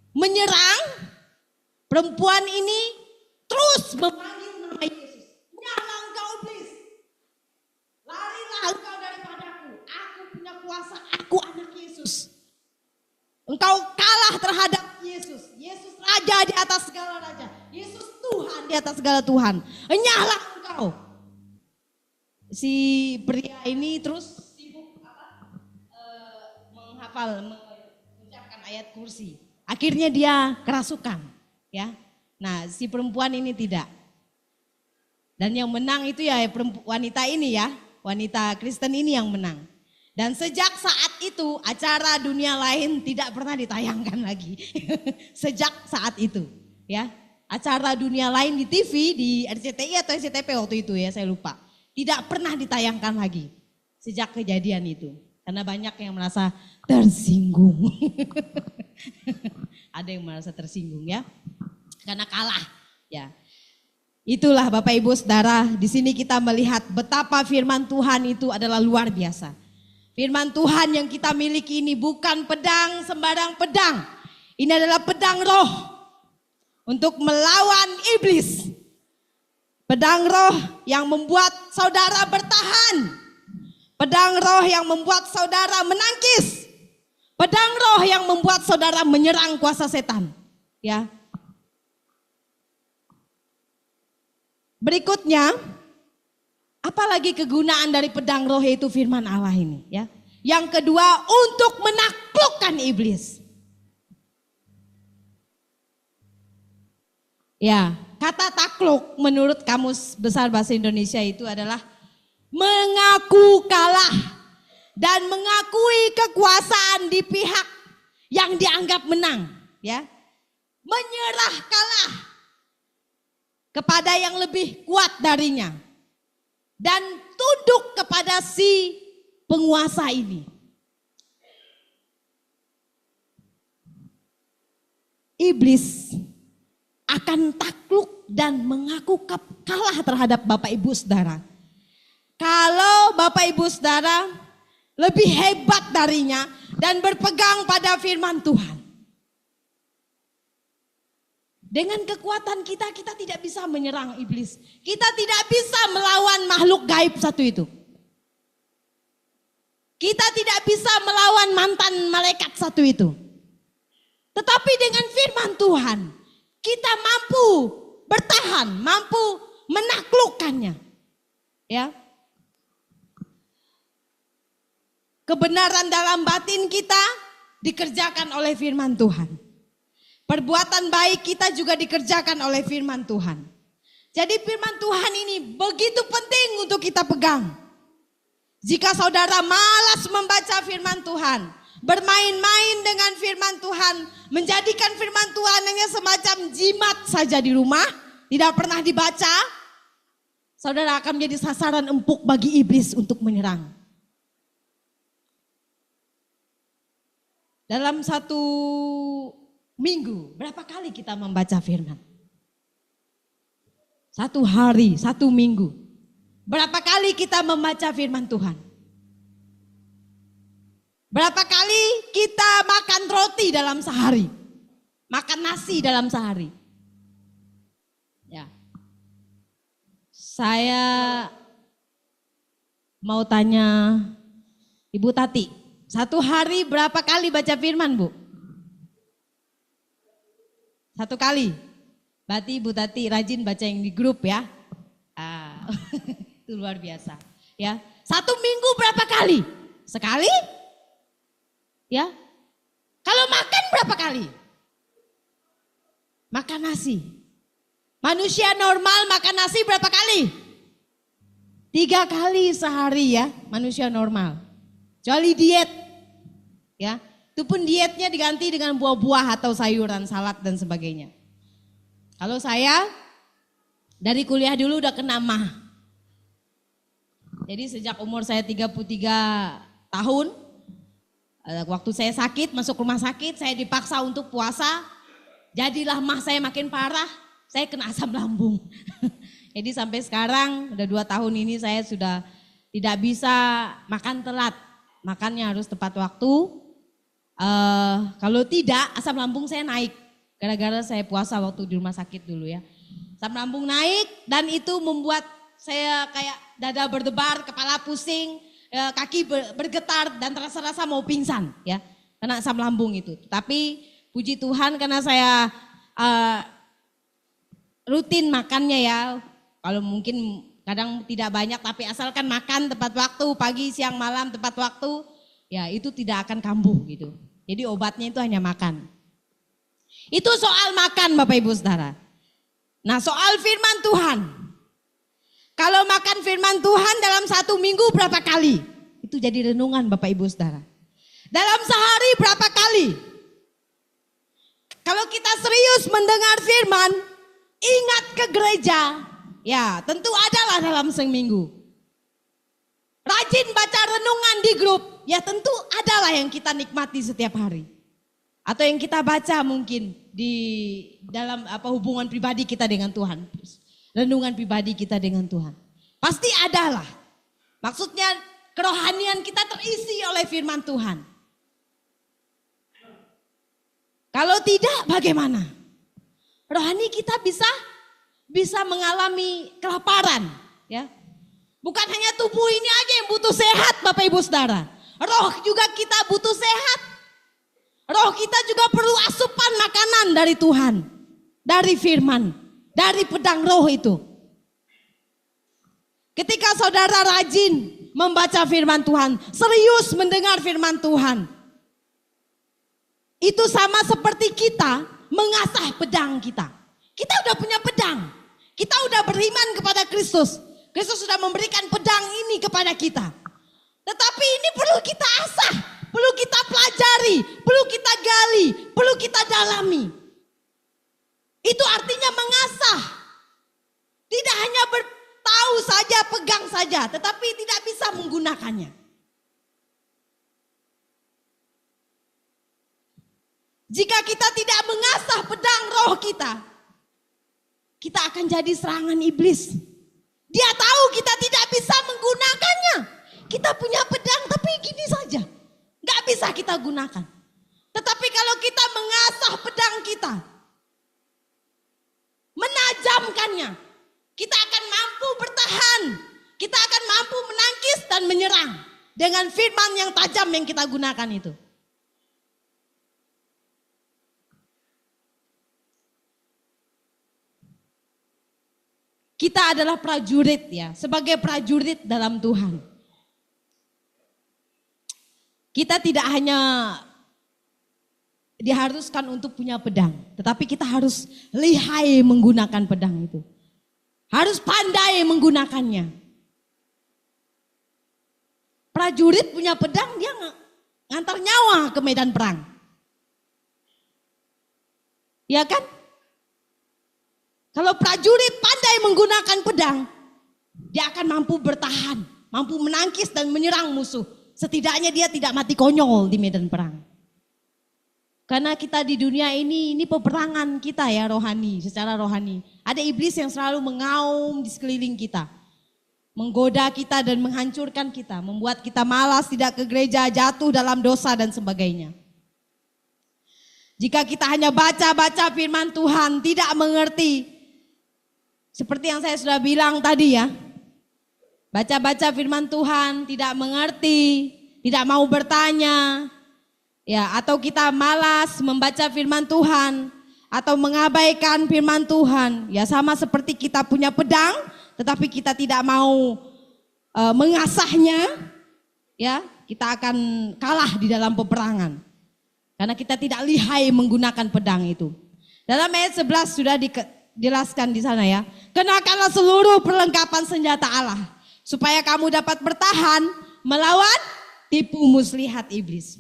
menyerang, perempuan ini terus memanggil nama Yesus. Nyala engkau iblis, larilah engkau daripadaku, aku punya kuasa, aku anak Yesus. Engkau kalah terhadap Yesus. Yesus raja di atas segala raja. Yesus Tuhan di atas segala Tuhan. Enyahlah engkau. Si pria ini terus sibuk menghafal, mengucapkan ayat kursi. Akhirnya dia kerasukan, ya. Nah, si perempuan ini tidak. Dan yang menang itu ya wanita ini ya, wanita Kristen ini yang menang. Dan sejak saat itu acara Dunia Lain tidak pernah ditayangkan lagi. Sejak saat itu, ya. Acara Dunia Lain di TV, di RCTI atau SCTV waktu itu ya, saya lupa. Tidak pernah ditayangkan lagi sejak kejadian itu. Karena banyak yang merasa tersinggung. Ada yang merasa tersinggung ya. Karena kalah ya. Itulah Bapak Ibu Saudara, di sini kita melihat betapa firman Tuhan itu adalah luar biasa. Firman Tuhan yang kita miliki ini bukan pedang sembarang pedang. Ini adalah pedang roh untuk melawan iblis. Pedang roh yang membuat saudara bertahan. Pedang roh yang membuat saudara menangkis. Pedang roh yang membuat saudara menyerang kuasa setan. Ya. Berikutnya, apalagi kegunaan dari pedang roh yaitu firman Allah ini. Ya. Yang kedua, untuk menaklukkan iblis. Ya, kata takluk menurut Kamus Besar Bahasa Indonesia itu adalah mengaku kalah dan mengakui kekuasaan di pihak yang dianggap menang, ya. Menyerah kalah kepada yang lebih kuat darinya dan tunduk kepada si penguasa ini. Iblis akan takluk dan mengaku kalah terhadap Bapak Ibu Saudara. Kalau Bapak Ibu Saudara lebih hebat darinya dan berpegang pada firman Tuhan. Dengan kekuatan kita tidak bisa menyerang iblis. Kita tidak bisa melawan makhluk gaib satu itu. Kita tidak bisa melawan mantan malaikat satu itu. Tetapi dengan firman Tuhan, kita mampu bertahan, mampu menaklukkannya. Ya. Kebenaran dalam batin kita dikerjakan oleh firman Tuhan. Perbuatan baik kita juga dikerjakan oleh firman Tuhan. Jadi firman Tuhan ini begitu penting untuk kita pegang. Jika saudara malas membaca firman Tuhan, bermain-main dengan firman Tuhan, menjadikan firman Tuhan hanya semacam jimat saja di rumah, tidak pernah dibaca, saudara akan menjadi sasaran empuk bagi iblis untuk menyerang. Dalam satu minggu, berapa kali kita membaca firman? Satu hari, satu minggu. Berapa kali kita membaca firman Tuhan? Berapa kali kita makan roti dalam sehari? Makan nasi dalam sehari? Ya. Saya mau tanya Ibu Tati, satu hari berapa kali baca firman, Bu? Satu kali. Berarti Ibu Tati rajin baca yang di grup ya. Itu luar biasa. Ya. Satu minggu berapa kali? Sekali? Ya. Kalau makan berapa kali? Makan nasi. Manusia normal makan nasi berapa kali? 3 kali sehari ya, manusia normal. Kecuali diet. Ya. Itu pun dietnya diganti dengan buah-buah atau sayuran, salad dan sebagainya. Kalau saya dari kuliah dulu udah kena MAH. Jadi sejak umur saya 33 tahun, waktu saya sakit, masuk rumah sakit, saya dipaksa untuk puasa. Jadilah MAH saya makin parah, saya kena asam lambung. Jadi sampai sekarang udah 2 tahun ini saya sudah tidak bisa makan telat. Makannya harus tepat waktu. Kalau tidak asam lambung saya naik gara-gara saya puasa waktu di rumah sakit dulu ya. Asam lambung naik dan itu membuat saya kayak dada berdebar, kepala pusing, kaki bergetar dan terasa-rasa mau pingsan ya. Karena asam lambung itu. Tapi puji Tuhan karena saya rutin makannya ya. Kalau mungkin kadang tidak banyak tapi asalkan makan tepat waktu, pagi, siang, malam tepat waktu, ya itu tidak akan kambuh gitu. Jadi obatnya itu hanya makan. Itu soal makan Bapak Ibu Saudara. Nah soal firman Tuhan. Kalau makan firman Tuhan dalam 1 minggu berapa kali? Itu jadi renungan Bapak Ibu Saudara. Dalam sehari berapa kali? Kalau kita serius mendengar firman, ingat ke gereja. Ya tentu adalah dalam seminggu. Rajin baca renungan di grup, ya tentu adalah yang kita nikmati setiap hari. Atau yang kita baca mungkin di dalam hubungan pribadi kita dengan Tuhan. Renungan pribadi kita dengan Tuhan. Pasti adalah. Maksudnya kerohanian kita terisi oleh firman Tuhan. Kalau tidak bagaimana? Rohani kita bisa mengalami kelaparan, ya. Bukan hanya tubuh ini aja yang butuh sehat Bapak Ibu Saudara. Roh juga kita butuh sehat. Roh kita juga perlu asupan makanan dari Tuhan. Dari firman. Dari pedang roh itu. Ketika saudara rajin membaca firman Tuhan. Serius mendengar firman Tuhan. Itu sama seperti kita mengasah pedang kita. Kita udah punya pedang. Kita udah beriman kepada Kristus. Kristus sudah memberikan pedang ini kepada kita. Tetapi ini perlu kita asah, perlu kita pelajari, perlu kita gali, perlu kita dalami. Itu artinya mengasah. Tidak hanya tahu saja, pegang saja, tetapi tidak bisa menggunakannya. Jika kita tidak mengasah pedang roh kita akan jadi serangan iblis. Dia tahu kita tidak bisa menggunakannya. Kita punya pedang tapi gini saja. Gak bisa kita gunakan. Tetapi kalau kita mengasah pedang kita, menajamkannya, kita akan mampu bertahan. Kita akan mampu menangkis dan menyerang dengan firman yang tajam yang kita gunakan itu. Kita adalah prajurit ya, sebagai prajurit dalam Tuhan. Kita tidak hanya diharuskan untuk punya pedang, tetapi kita harus lihai menggunakan pedang itu. Harus pandai menggunakannya. Prajurit punya pedang, dia ngantar nyawa ke medan perang. Ya kan? Kalau prajurit pandai menggunakan pedang, dia akan mampu bertahan, mampu menangkis dan menyerang musuh. Setidaknya dia tidak mati konyol di medan perang. Karena kita di dunia ini peperangan kita ya rohani, secara rohani. Ada iblis yang selalu mengaum di sekeliling kita. Menggoda kita dan menghancurkan kita, membuat kita malas, tidak ke gereja, jatuh dalam dosa dan sebagainya. Jika kita hanya baca-baca firman Tuhan, tidak mengerti, seperti yang saya sudah bilang tadi ya, baca-baca firman Tuhan, tidak mengerti, tidak mau bertanya, ya, atau kita malas membaca firman Tuhan, atau mengabaikan firman Tuhan, ya sama seperti kita punya pedang, tetapi kita tidak mau mengasahnya, ya kita akan kalah di dalam peperangan, karena kita tidak lihai menggunakan pedang itu. Dalam ayat 11 sudah dijelaskan di sana ya. Kenakanlah seluruh perlengkapan senjata Allah supaya kamu dapat bertahan melawan tipu muslihat iblis.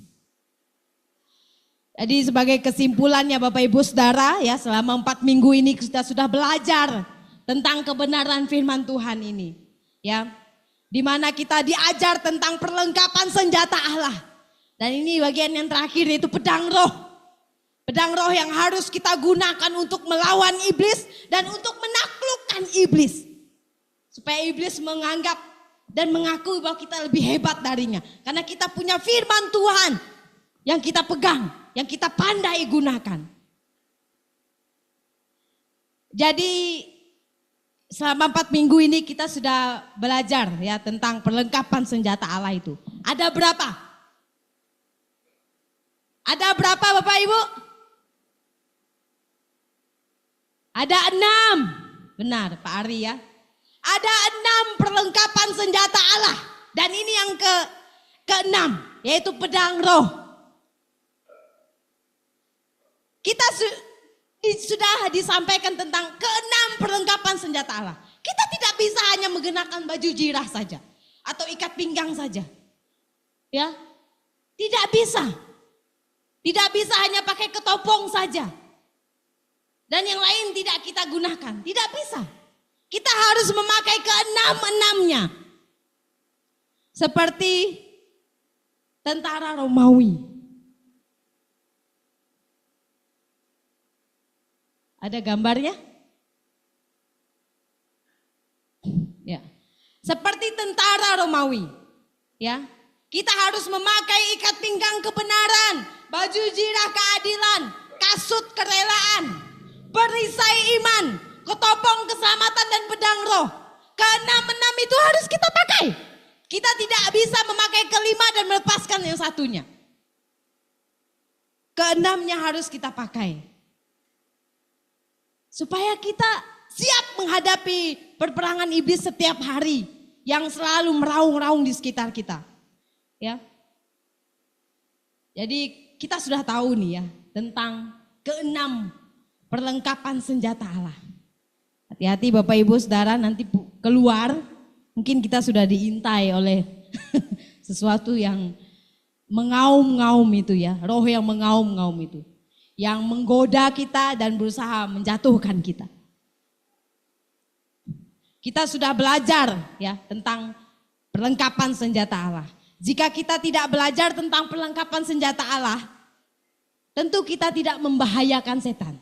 Jadi sebagai kesimpulannya Bapak Ibu Saudara ya, selama 4 minggu ini kita sudah belajar tentang kebenaran firman Tuhan ini. Ya, di mana kita diajar tentang perlengkapan senjata Allah. Dan ini bagian yang terakhir yaitu pedang roh. Pedang roh yang harus kita gunakan untuk melawan iblis dan untuk menaklukkan iblis. Supaya iblis menganggap dan mengakui bahwa kita lebih hebat darinya. Karena kita punya firman Tuhan yang kita pegang, yang kita pandai gunakan. Jadi selama 4 minggu ini kita sudah belajar ya tentang perlengkapan senjata Allah itu. Ada berapa? Ada berapa Bapak Ibu? Ada 6, benar Pak Ari ya. Ada 6 perlengkapan senjata Allah. Dan ini yang ke-6, yaitu pedang roh. Kita sudah disampaikan tentang ke-6 perlengkapan senjata Allah. Kita tidak bisa hanya menggunakan baju jirah saja. Atau ikat pinggang saja. Ya, tidak bisa. Tidak bisa hanya pakai ketopong saja. Dan yang lain tidak kita gunakan. Tidak bisa. Kita harus memakai ke-6-6-nya. Seperti tentara Romawi. Ada gambarnya? Ya. Seperti tentara Romawi. Ya. Kita harus memakai ikat pinggang kebenaran, baju jirah keadilan, kasut kerelaan, perisai iman, ketopong keselamatan dan pedang roh. Ke-6-6 itu harus kita pakai. Kita tidak bisa memakai ke-5 dan melepaskan yang satunya. Ke-6-nya harus kita pakai. Supaya kita siap menghadapi perperangan iblis setiap hari yang selalu meraung-raung di sekitar kita. Ya. Jadi kita sudah tahu nih ya tentang ke-6 perlengkapan senjata Allah. Hati-hati Bapak Ibu Saudara, nanti keluar mungkin kita sudah diintai oleh sesuatu yang mengaum-ngaum itu ya, roh yang mengaum-ngaum itu, yang menggoda kita dan berusaha menjatuhkan kita. Kita sudah belajar ya tentang perlengkapan senjata Allah. Jika kita tidak belajar tentang perlengkapan senjata Allah, tentu kita tidak membahayakan setan.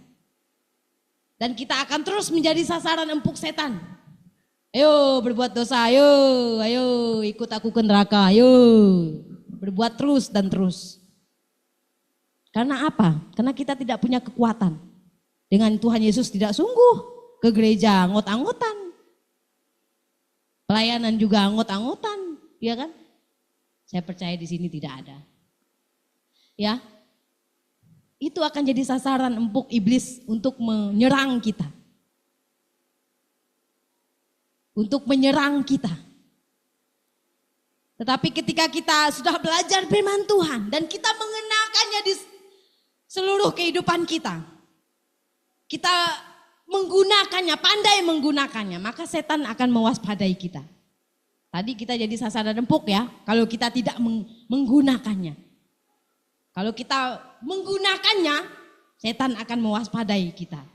Dan kita akan terus menjadi sasaran empuk setan. Ayo berbuat dosa, ayo ikut aku ke neraka, ayo berbuat terus dan terus. Karena apa? Karena kita tidak punya kekuatan. Dengan Tuhan Yesus tidak sungguh ke gereja anggot-anggotan. Pelayanan juga anggot-anggotan, ya kan? Saya percaya di sini tidak ada. Ya, itu akan jadi sasaran empuk iblis untuk menyerang kita. Untuk menyerang kita. Tetapi ketika kita sudah belajar firman Tuhan dan kita mengenakannya di seluruh kehidupan kita, kita menggunakannya, pandai menggunakannya, maka setan akan mewaspadai kita. Tadi kita jadi sasaran empuk ya, kalau kita tidak menggunakannya. Kalau kita menggunakannya, setan akan mewaspadai kita.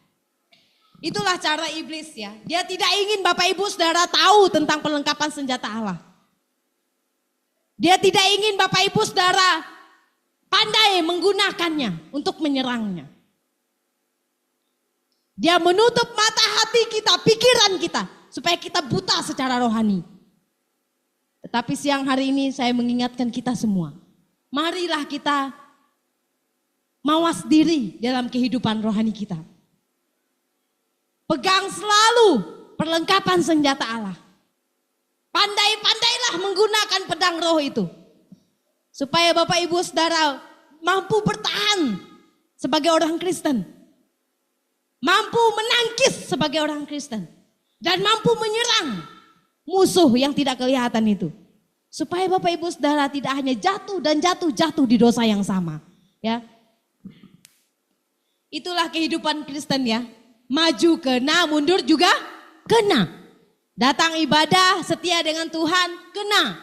Itulah cara iblis ya. Dia tidak ingin Bapak Ibu Saudara tahu tentang perlengkapan senjata Allah. Dia tidak ingin Bapak Ibu Saudara pandai menggunakannya untuk menyerangnya. Dia menutup mata hati kita, pikiran kita, supaya kita buta secara rohani. Tetapi siang hari ini saya mengingatkan kita semua, marilah kita mawas diri dalam kehidupan rohani kita. Pegang selalu perlengkapan senjata Allah. Pandai-pandailah menggunakan pedang roh itu. Supaya Bapak Ibu Saudara mampu bertahan sebagai orang Kristen. Mampu menangkis sebagai orang Kristen. Dan mampu menyerang musuh yang tidak kelihatan itu. Supaya Bapak Ibu Saudara tidak hanya jatuh dan jatuh di dosa yang sama. Ya. Itulah kehidupan Kristen ya. Maju kena, mundur juga kena. Datang ibadah, setia dengan Tuhan, kena.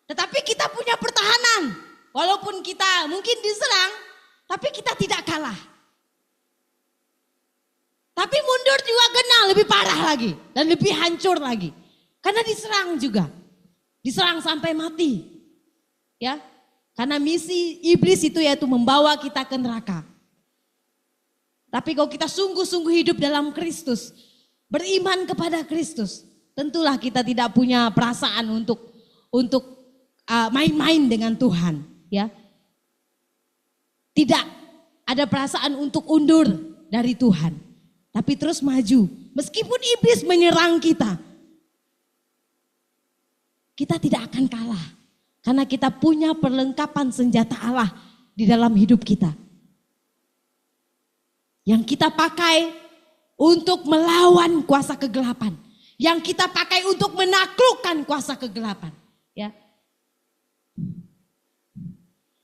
Tetapi kita punya pertahanan. Walaupun kita mungkin diserang, tapi kita tidak kalah. Tapi mundur juga kena, lebih parah lagi. Dan lebih hancur lagi. Karena diserang juga. Diserang sampai mati. Ya, karena misi iblis itu yaitu membawa kita ke neraka. Tapi kalau kita sungguh-sungguh hidup dalam Kristus, beriman kepada Kristus, tentulah kita tidak punya perasaan untuk main-main dengan Tuhan, ya. Tidak ada perasaan untuk undur dari Tuhan, tapi terus maju. Meskipun iblis menyerang kita, kita tidak akan kalah. Karena kita punya perlengkapan senjata Allah di dalam hidup kita. Yang kita pakai untuk melawan kuasa kegelapan. Yang kita pakai untuk menaklukkan kuasa kegelapan. Ya.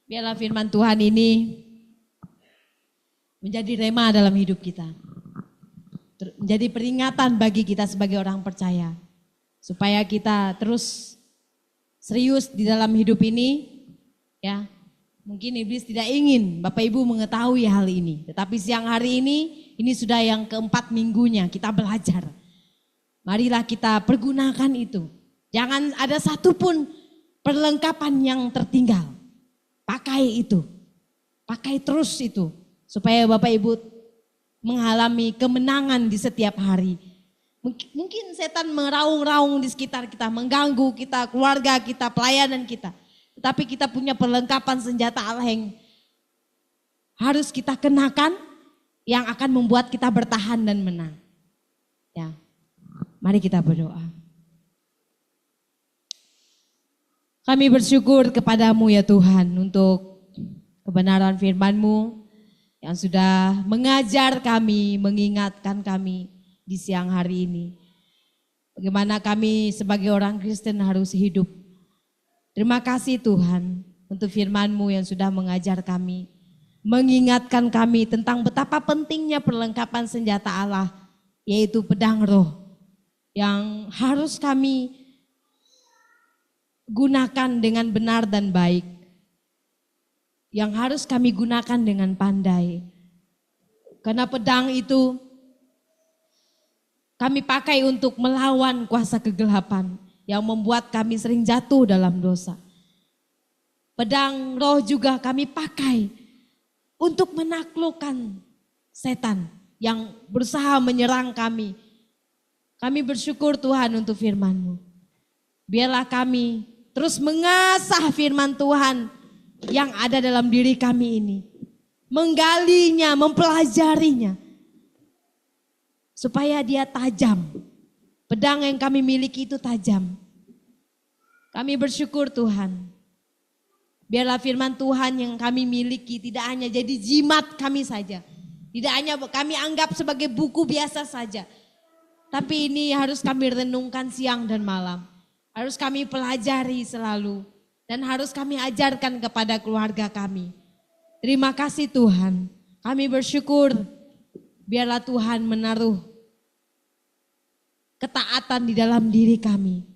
Biarlah firman Tuhan ini menjadi rema dalam hidup kita. Menjadi peringatan bagi kita sebagai orang percaya. Supaya kita terus serius di dalam hidup ini. Ya. Mungkin iblis tidak ingin Bapak Ibu mengetahui hal ini. Tetapi siang hari ini sudah yang keempat minggunya kita belajar. Marilah kita pergunakan itu. Jangan ada satupun perlengkapan yang tertinggal. Pakai itu. Pakai terus itu. Supaya Bapak Ibu mengalami kemenangan di setiap hari. Mungkin setan meraung-raung di sekitar kita. Mengganggu kita, keluarga kita, pelayanan kita. Tetapi kita punya perlengkapan senjata Allah yang harus kita kenakan, yang akan membuat kita bertahan dan menang. Ya, mari kita berdoa. Kami bersyukur kepadamu ya Tuhan untuk kebenaran firman-Mu yang sudah mengajar kami, mengingatkan kami di siang hari ini. Bagaimana kami sebagai orang Kristen harus hidup. Terima kasih Tuhan untuk firman-Mu yang sudah mengajar kami, mengingatkan kami tentang betapa pentingnya perlengkapan senjata Allah, yaitu pedang roh, yang harus kami gunakan dengan benar dan baik. Yang harus kami gunakan dengan pandai. Karena pedang itu kami pakai untuk melawan kuasa kegelapan yang membuat kami sering jatuh dalam dosa. Pedang roh juga kami pakai untuk menaklukkan setan yang berusaha menyerang kami. Kami bersyukur Tuhan untuk firman-Mu. Biarlah kami terus mengasah firman Tuhan yang ada dalam diri kami ini. Menggalinya, mempelajarinya. Supaya dia tajam. Pedang yang kami miliki itu tajam. Kami bersyukur Tuhan. Biarlah firman Tuhan yang kami miliki tidak hanya jadi jimat kami saja. Tidak hanya kami anggap sebagai buku biasa saja. Tapi ini harus kami renungkan siang dan malam. Harus kami pelajari selalu. Dan harus kami ajarkan kepada keluarga kami. Terima kasih Tuhan. Kami bersyukur. Biarlah Tuhan menaruh ketaatan di dalam diri kami.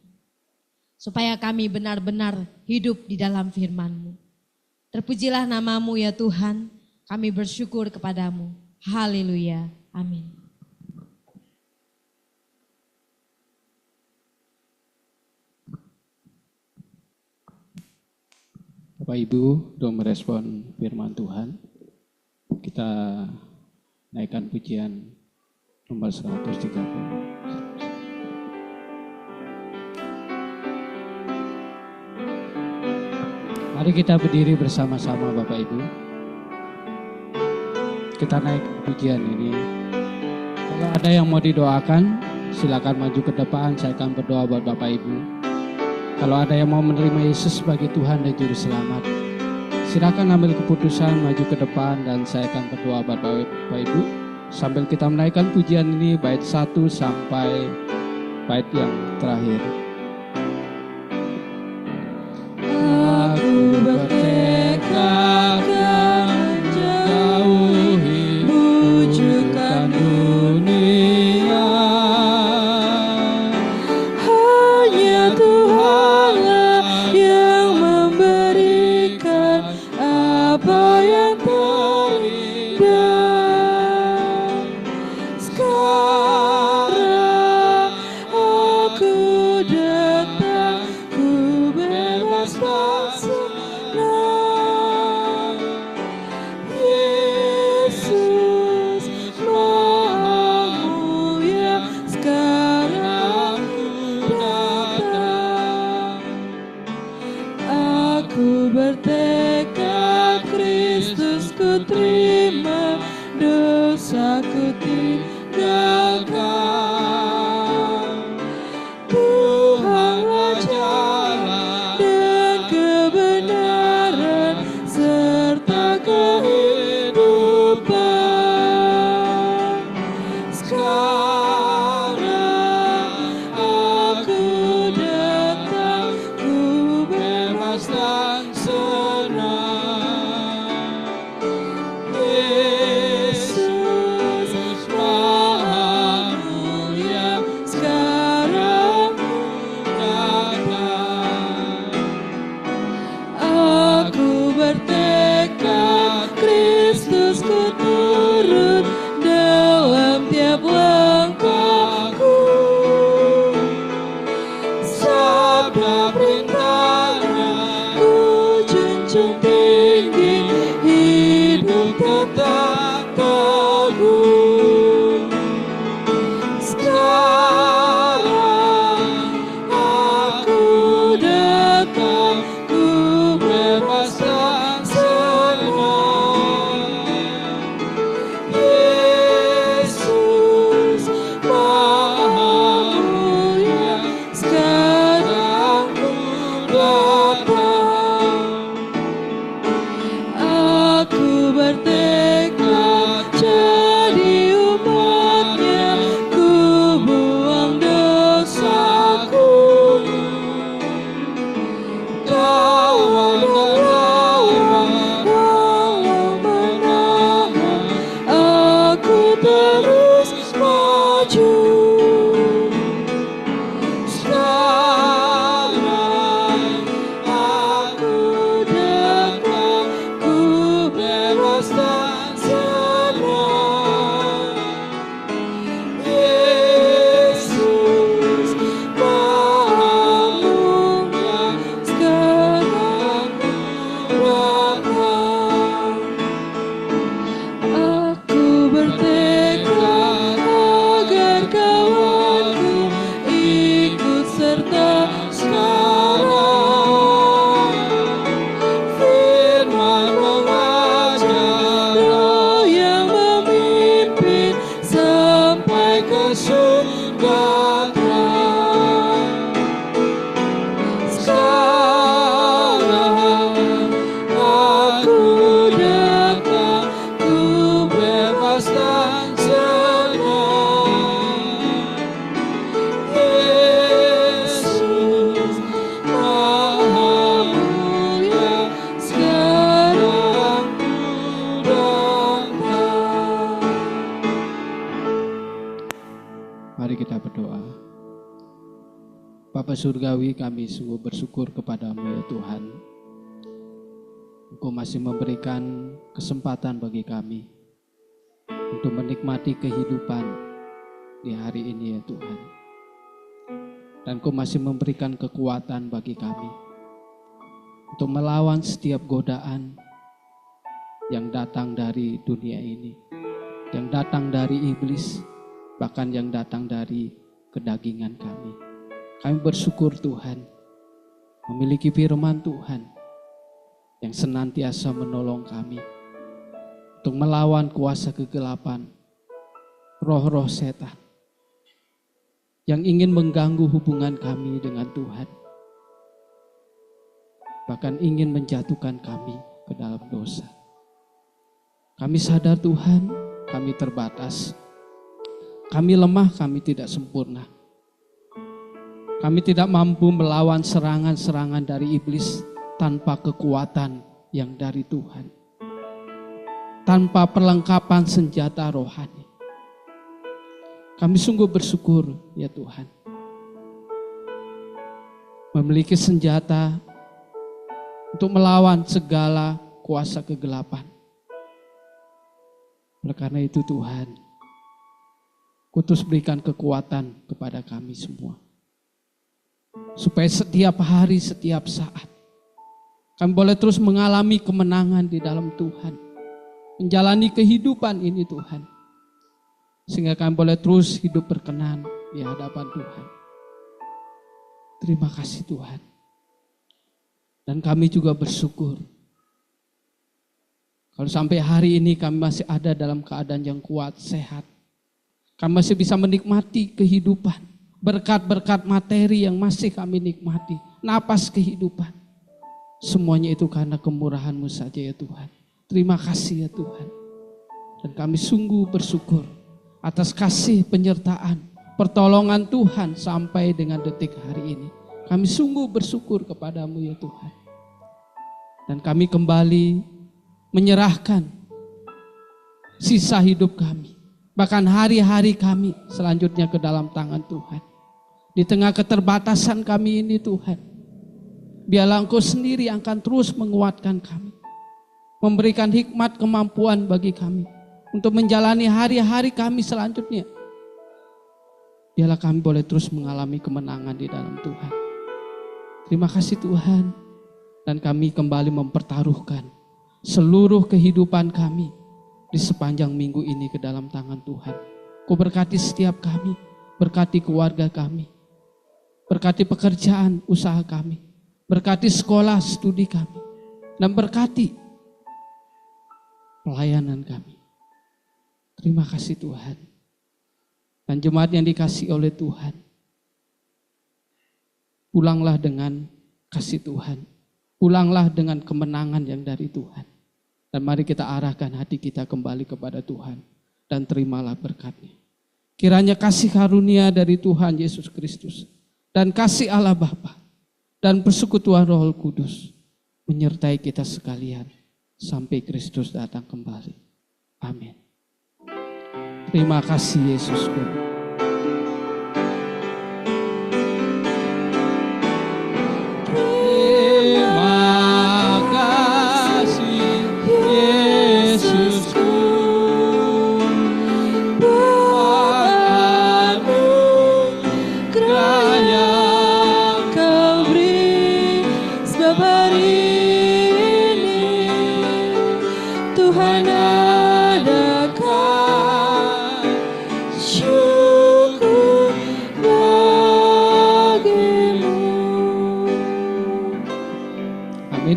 Supaya kami benar-benar hidup di dalam firman-Mu. Terpujilah nama-Mu ya Tuhan. Kami bersyukur kepadamu. Haleluya. Amin. Bapak Ibu, untuk merespon firman Tuhan, kita naikkan pujian nomor 130. Mari kita berdiri bersama-sama Bapak Ibu. Kita naik pujian ini. Kalau ada yang mau didoakan, silakan maju ke depan, saya akan berdoa buat Bapak Ibu. Kalau ada yang mau menerima Yesus sebagai Tuhan dan Juru Selamat, silakan ambil keputusan, maju ke depan dan saya akan berdoa buat Bapak Ibu. Sambil kita menaikkan pujian ini bait 1 sampai bait yang terakhir. Aku bertekad menjauhi bujukan dunia. Hanya Tuhanlah yang memberikan apa yang terindah. Sekarang aku datang, ku bebas dan senang. Yesus Maha Mulia, sekarang ku datang. Aku bertekad Kristus ku terima, dosaku tinggalkan. Tuhanlah jalan dan kebenaran serta kehidupan. Sekarang aku datang, ku bebas dan senang. Yesus Maha Mulia, sekarang ku datang. Aku bertekad Kristus ku turut dalam tiap langkahku. Sabda perintahnya ku junjung tinggi, hidup tetap teguh. Sekarang aku datang, ku bebas dan senang. Yesus Maha Mulia, sekarang ku datang. Aku bertekad jadi umatnya, ku buang dosaku. Kawal dan lawan, walau menahan, aku terus maju. Sekarang Bapa Surgawi, kami sungguh bersyukur kepadamu ya Tuhan. Engkau masih memberikan kesempatan bagi kami untuk menikmati kehidupan di hari ini ya Tuhan. Dan Engkau masih memberikan kekuatan bagi kami untuk melawan setiap godaan yang datang dari dunia ini, yang datang dari iblis, bahkan yang datang dari kedagingan kami. Kami bersyukur Tuhan, memiliki firman Tuhan yang senantiasa menolong kami untuk melawan kuasa kegelapan, roh-roh setan yang ingin mengganggu hubungan kami dengan Tuhan, bahkan ingin menjatuhkan kami ke dalam dosa. Kami sadar Tuhan, kami terbatas, kami lemah, kami tidak sempurna. Kami tidak mampu melawan serangan-serangan dari iblis tanpa kekuatan yang dari Tuhan, tanpa perlengkapan senjata rohani. Kami sungguh bersyukur ya Tuhan, memiliki senjata untuk melawan segala kuasa kegelapan. Oleh karena itu Tuhan, Kau berikan kekuatan kepada kami semua, supaya setiap hari, setiap saat kami boleh terus mengalami kemenangan di dalam Tuhan, menjalani kehidupan ini Tuhan, sehingga kami boleh terus hidup berkenan di hadapan Tuhan. Terima kasih Tuhan. Dan kami juga bersyukur kalau sampai hari ini kami masih ada dalam keadaan yang kuat, sehat. Kami masih bisa menikmati kehidupan, berkat-berkat materi yang masih kami nikmati, napas kehidupan. Semuanya itu karena kemurahan-Mu saja ya Tuhan. Terima kasih ya Tuhan. Dan kami sungguh bersyukur atas kasih penyertaan, pertolongan Tuhan sampai dengan detik hari ini. Kami sungguh bersyukur kepadamu ya Tuhan. Dan kami kembali menyerahkan sisa hidup kami, bahkan hari-hari kami selanjutnya ke dalam tangan Tuhan. Di tengah keterbatasan kami ini Tuhan, biarlah Engkau sendiri yang akan terus menguatkan kami, memberikan hikmat kemampuan bagi kami untuk menjalani hari-hari kami selanjutnya. Biarlah kami boleh terus mengalami kemenangan di dalam Tuhan. Terima kasih Tuhan. Dan kami kembali mempertaruhkan seluruh kehidupan kami di sepanjang minggu ini ke dalam tangan Tuhan. Kau berkati setiap kami, berkati keluarga kami, berkati pekerjaan usaha kami, berkati sekolah studi kami, dan berkati pelayanan kami. Terima kasih Tuhan. Dan jemaat yang dikasihi oleh Tuhan, pulanglah dengan kasih Tuhan, pulanglah dengan kemenangan yang dari Tuhan. Dan mari kita arahkan hati kita kembali kepada Tuhan dan terimalah berkat-Nya. Kiranya kasih karunia dari Tuhan Yesus Kristus dan kasih Allah Bapa dan persekutuan Roh Kudus menyertai kita sekalian sampai Kristus datang kembali. Amin. Terima kasih Yesusku.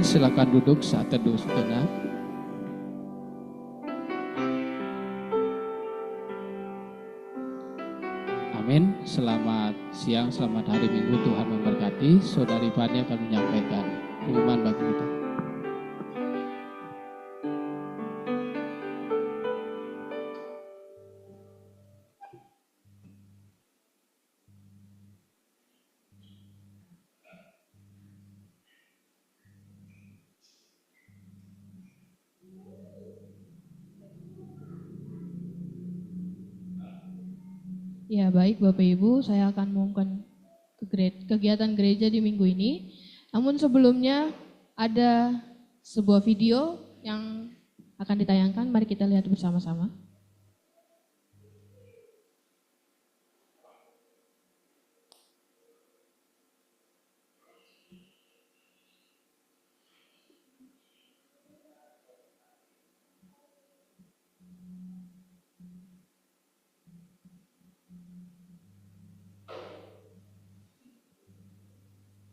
Silakan duduk saat teduh sejenak. Amin. Selamat siang, selamat hari Minggu. Tuhan memberkati. Saudari Fani akan menyampaikan pengumuman bagi kita. Ya baik Bapak Ibu, saya akan mengumumkan kegiatan gereja di minggu ini. Namun sebelumnya ada sebuah video yang akan ditayangkan, mari kita lihat bersama-sama.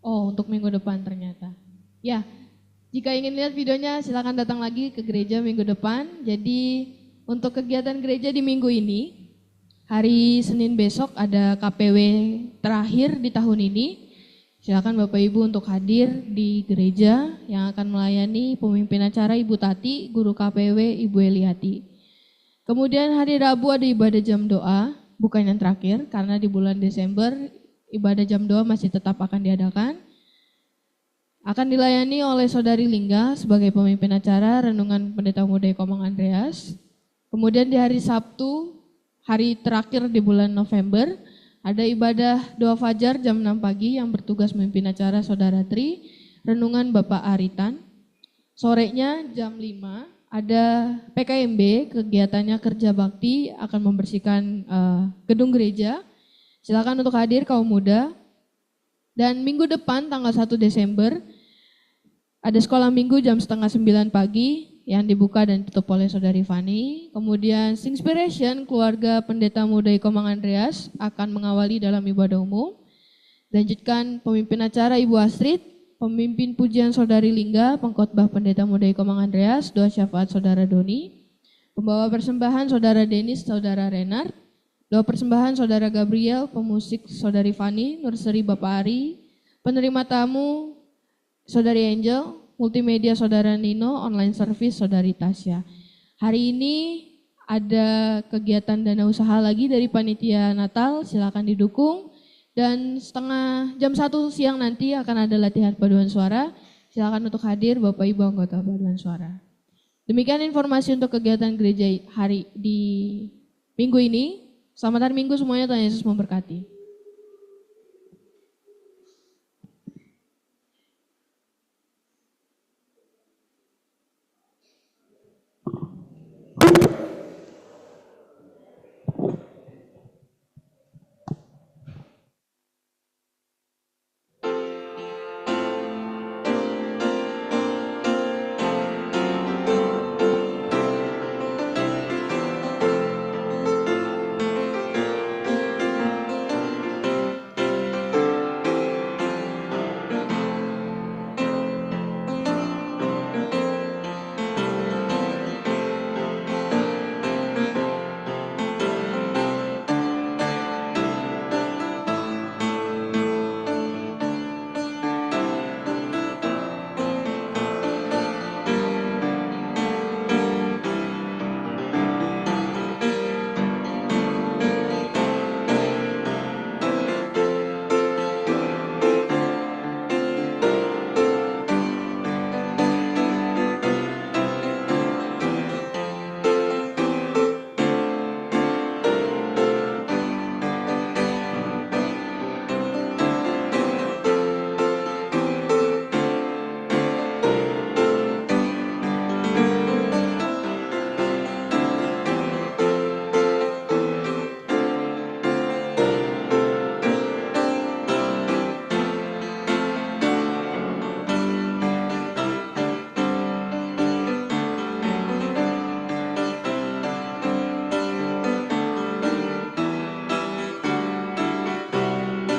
Oh, untuk minggu depan ternyata. Ya, jika ingin lihat videonya silakan datang lagi ke gereja minggu depan. Jadi untuk kegiatan gereja di minggu ini, hari Senin besok ada KPW terakhir di tahun ini. Silakan Bapak Ibu untuk hadir di gereja yang akan melayani pemimpin acara Ibu Tati, guru KPW Ibu Eliati. Kemudian hari Rabu ada ibadah jam doa, bukan yang terakhir karena di bulan Desember ibadah jam doa masih tetap akan diadakan. Akan dilayani oleh Saudari Lingga sebagai pemimpin acara Renungan Pendeta Muda Komang Andreas. Kemudian di hari Sabtu, hari terakhir di bulan November, ada ibadah doa fajar jam 6 pagi yang bertugas memimpin acara Saudara Tri, Renungan Bapak Aritan. Sorenya jam 5 ada PKMB, kegiatannya kerja bakti akan membersihkan gedung gereja. Silakan untuk hadir kaum muda. Dan minggu depan tanggal 1 Desember ada sekolah minggu jam setengah 9 pagi yang dibuka dan ditutup oleh Saudari Fani. Kemudian Inspiration keluarga Pendeta Muda Komang Andreas akan mengawali dalam ibadah umum. Lanjutkan pemimpin acara Ibu Astrid, pemimpin pujian Saudari Lingga, pengkhotbah Pendeta Muda Komang Andreas, doa syafaat Saudara Doni, pembawa persembahan Saudara Denis, Saudara Renard, doa persembahan Saudara Gabriel, pemusik Saudari Fani, nursery Bapak Ari, penerima tamu Saudari Angel, multimedia Saudara Nino, online service Saudari Tasya. Hari ini ada kegiatan dana usaha lagi dari panitia Natal, silakan didukung. Dan jam 1 siang nanti akan ada latihan paduan suara, silakan untuk hadir Bapak Ibu anggota paduan suara. Demikian informasi untuk kegiatan gereja hari di minggu ini. Selamat hari Minggu semuanya, Tuhan Yesus memberkati.